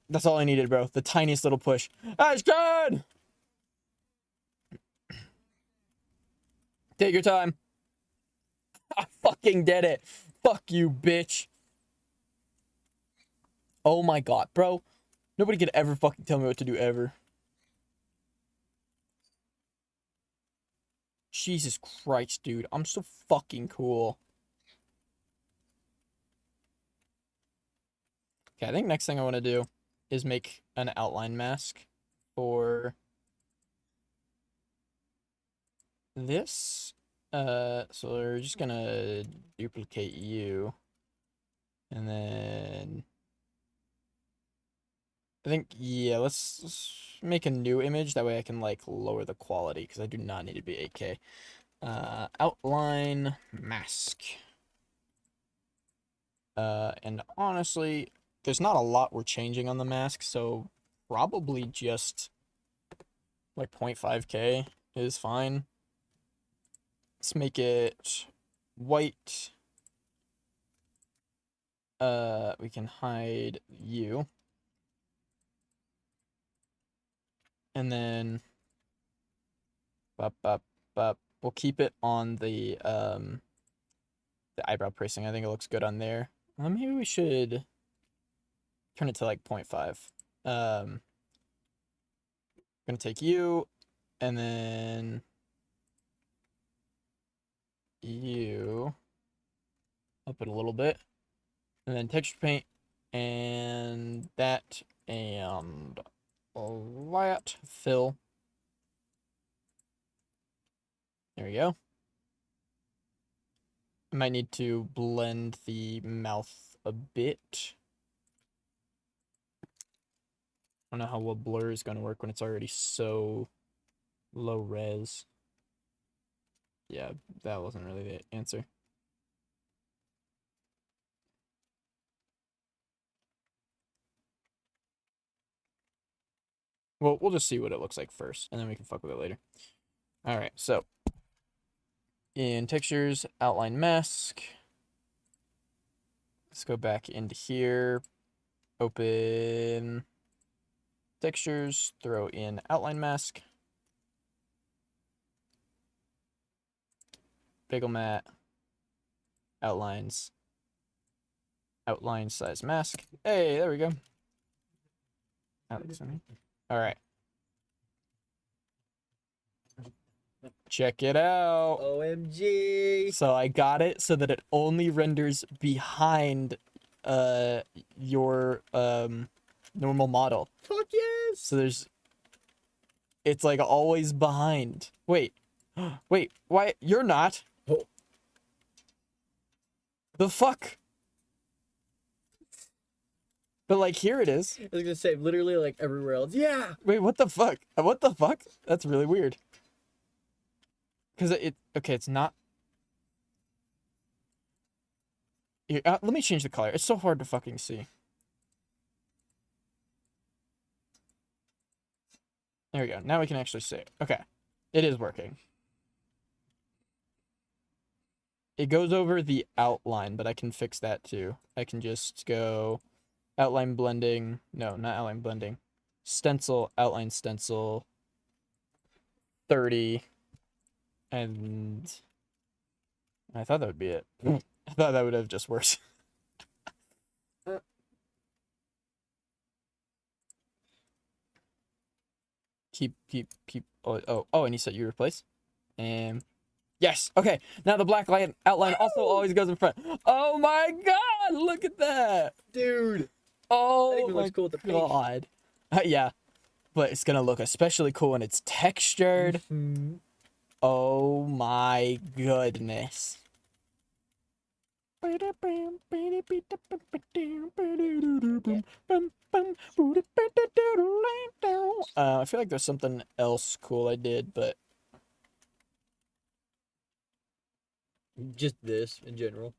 That's all I needed, bro. The tiniest little push. Ashkan! Take your time. I fucking did it. Fuck you, bitch. Oh my god, bro. Nobody could ever fucking tell me what to do ever. Jesus Christ, dude. I'm so fucking cool. Okay, I think next thing I want to do is make an outline mask for this. So we're just gonna duplicate you. And then I think, yeah, let's make a new image. That way I can like lower the quality because I do not need to be 8K. Outline mask. And honestly, there's not a lot we're changing on the mask, so probably just like 0.5K is fine. Let's make it white. We can hide you. And then we'll keep it on the eyebrow piercing. I think it looks good on there. Maybe we should turn it to like 0.5. Gonna take you and then you up it a little bit. And then texture paint and that and that fill. There we go. I might need to blend the mouth a bit. I don't know how well blur is going to work when it's already so low res. Yeah, that wasn't really the answer. Well, we'll just see what it looks like first, and then we can fuck with it later. All right, so in textures, outline mask. Let's go back into here. Open textures, throw in outline mask. Bagel mat. Outlines. Outline size mask. Hey, there we go. All right. Check it out. OMG. So I got it so that it only renders behind your normal model. Fuck yes. So it's like always behind. Wait. Wait, why you're not? Oh. The fuck? But like here it is. I was gonna say literally like everywhere else. Yeah. Wait, what the fuck? What the fuck? That's really weird. Cause okay, it's not. Here, let me change the color. It's so hard to fucking see. There we go. Now we can actually see it. Okay, it is working. It goes over the outline, but I can fix that too. I can just go outline blending. No, not outline blending. Stencil, outline stencil. 30. And I thought that would be it. I thought that would have just worked. Keep. Oh, and you said you replace? And yes. Okay. Now the black line outline also always goes in front. Oh my god! Look at that, dude. Oh that my looks cool with the pink. god. Yeah, but it's gonna look especially cool when it's textured. Mm-hmm. Oh my goodness. I feel like there's something else cool I did, but just this in general.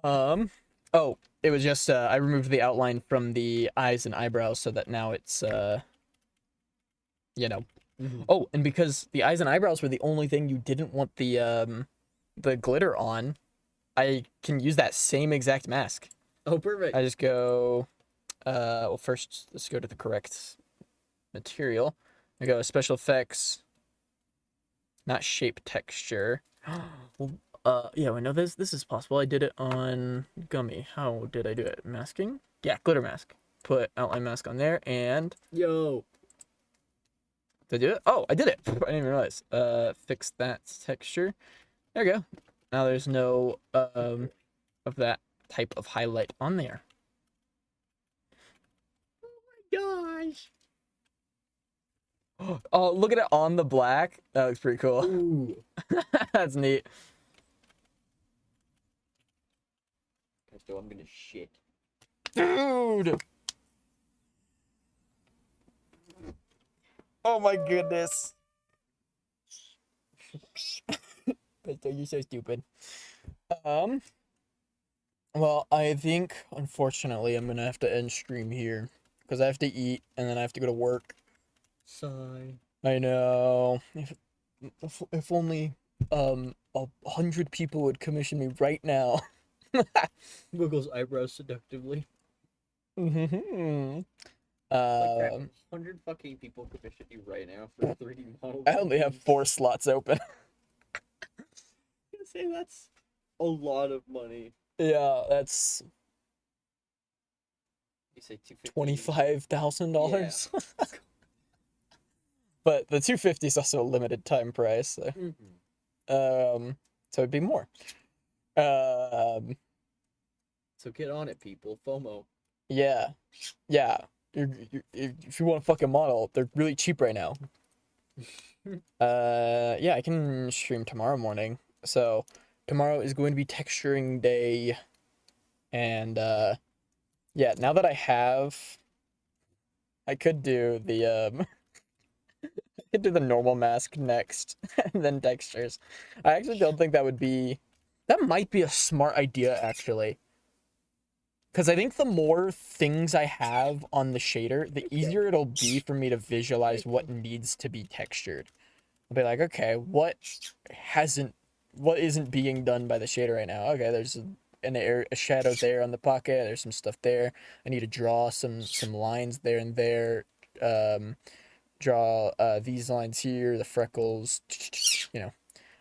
Oh, it was just I removed the outline from the eyes and eyebrows so that now it's you know. Mm-hmm. Oh, and because the eyes and eyebrows were the only thing you didn't want the glitter on, I can use that same exact mask. Oh, perfect. I just go well, first let's go to the correct material. I go special effects, not shape texture. Yeah, I know this is possible. I did it on Gummy. How did I do it? Masking? Yeah, glitter mask. Put outline mask on there and yo. Did I do it? Oh, I did it. I didn't even realize. Fix that texture. There we go. Now there's no of that type of highlight on there. Oh my gosh. Oh, look at it on the black. That looks pretty cool. Ooh. That's neat. So I'm gonna shit. Dude. Oh my goodness. Pesto, you're so stupid. Um, well, I think unfortunately I'm gonna have to end stream here because I have to eat and then I have to go to work. Sigh. I know. If only 100 people would commission me right now. Wiggles eyebrows seductively. Mhm. Like that Um, 100 fucking people commission you right now for a 3D model. I only have 4 slots open. I say that's a lot of money. Yeah, that's You say 250. $25,000. But the 250 is also a limited time price. So, so it'd be more. Um, So get on it, people. FOMO. yeah, yeah. If you want a fucking model, they're really cheap right now. Yeah, I can stream tomorrow morning. So tomorrow is going to be texturing day, and yeah. Now that I could do the I could do the normal mask next, and then textures. I actually don't think that would be. That might be a smart idea, actually. Because I think the more things I have on the shader, the easier it'll be for me to visualize what needs to be textured. I'll be like, okay, what isn't being done by the shader right now? Okay, there's a shadow there on the pocket. There's some stuff there. I need to draw some lines there and there. Draw these lines here, the freckles. You know,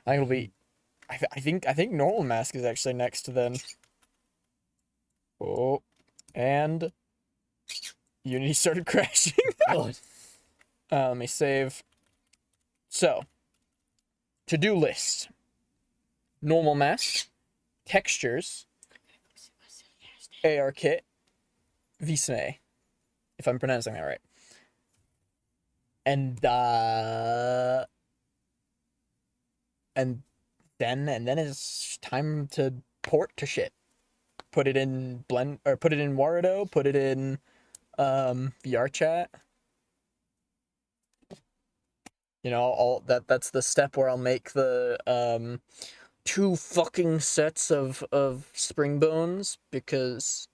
I think it'll be. I think normal mask is actually next to then. Oh, and Unity started crashing. God. Let me save. So, to-do list. Normal mask, textures, ARKit, Visme, if I'm pronouncing that right. And then it's time to port to shit. Put it in Blend or put it in Warudo, put it in VRChat. You know, all that's the step where I'll make the 2 fucking sets of spring bones, because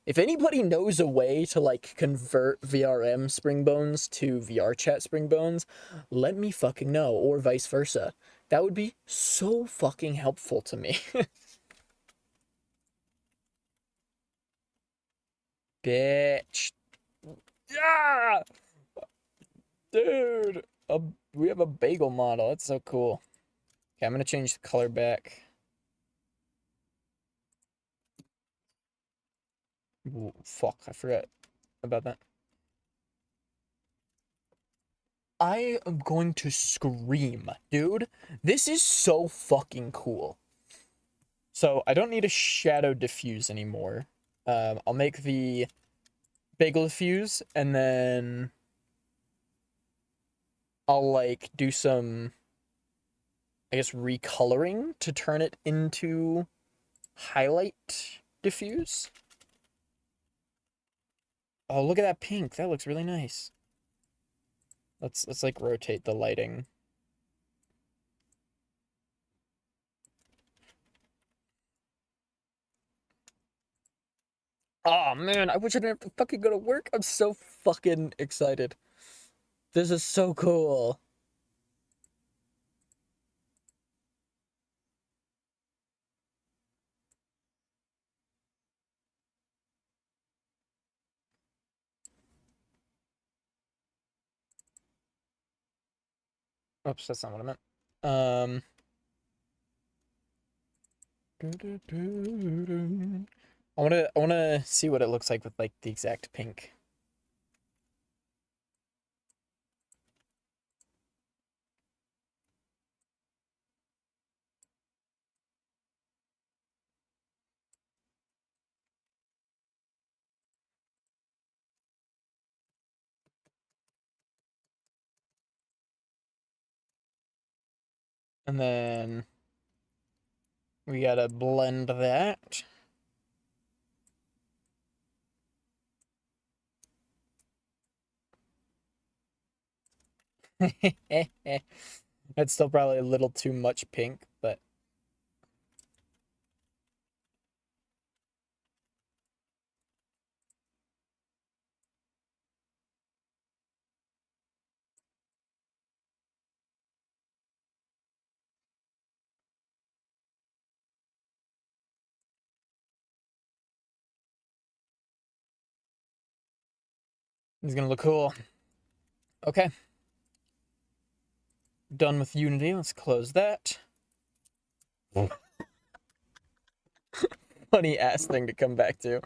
if anybody knows a way to like convert VRM spring bones to VRChat spring bones, let me fucking know, or vice versa. That would be so fucking helpful to me. Bitch. Yeah! Dude, we have a bagel model. That's so cool. Okay, I'm gonna change the color back. Ooh, fuck, I forgot about that. I am going to scream, dude. This is so fucking cool. So I don't need a shadow diffuse anymore. I'll make the bagel diffuse, and then I'll like do some, I guess, recoloring to turn it into highlight diffuse. Oh, look at that pink. That looks really nice. Let's like rotate the lighting. Oh man, I wish I didn't have to fucking go to work. I'm so fucking excited. This is so cool. Oops, that's not what I meant. I wanna see what it looks like with like the exact pink. And then we gotta blend that. That's still probably a little too much pink, but it's gonna look cool. Okay. Done with Unity. Let's close that. Funny ass thing to come back to.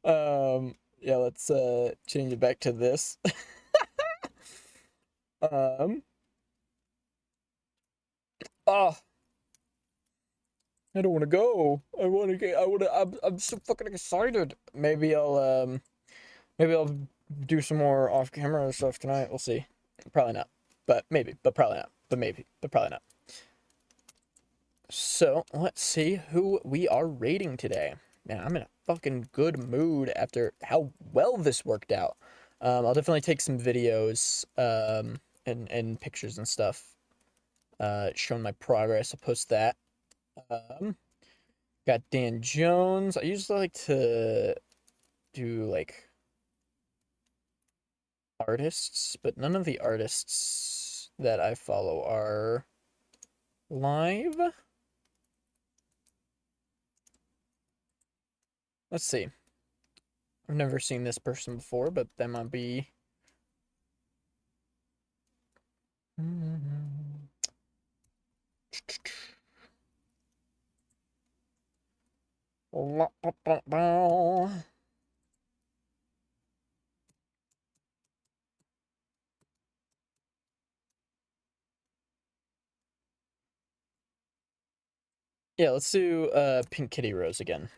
Yeah, let's change it back to this. um oh, I don't want to go. I'm so fucking excited. Maybe I'll do some more off-camera stuff tonight. We'll see. Probably not. But maybe. But probably not. But maybe. But probably not. So, let's see who we are rating today. Man, I'm in a fucking good mood after how well this worked out. I'll definitely take some videos and pictures and stuff showing my progress. I'll post that. Got Dan Jones. I usually like to do like artists, but none of the artists that I follow are live. Let's see. I've never seen this person before, but that might be. Yeah, let's do Pink Kitty Rose again.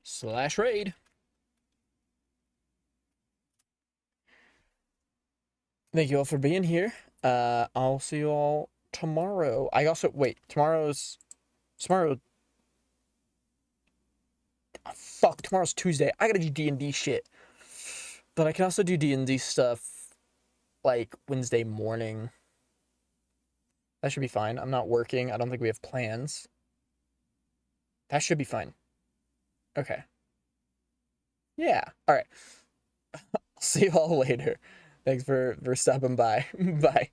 Slash raid. Thank you all for being here. I'll see you all tomorrow. I also wait. Tomorrow. Oh, fuck. Tomorrow's Tuesday. I gotta do D&D shit. But I can also do D&D stuff like Wednesday morning. That should be fine. I'm not working. I don't think we have plans. That should be fine. Okay. Yeah. All right. I'll see you all later. Thanks for stopping by. Bye.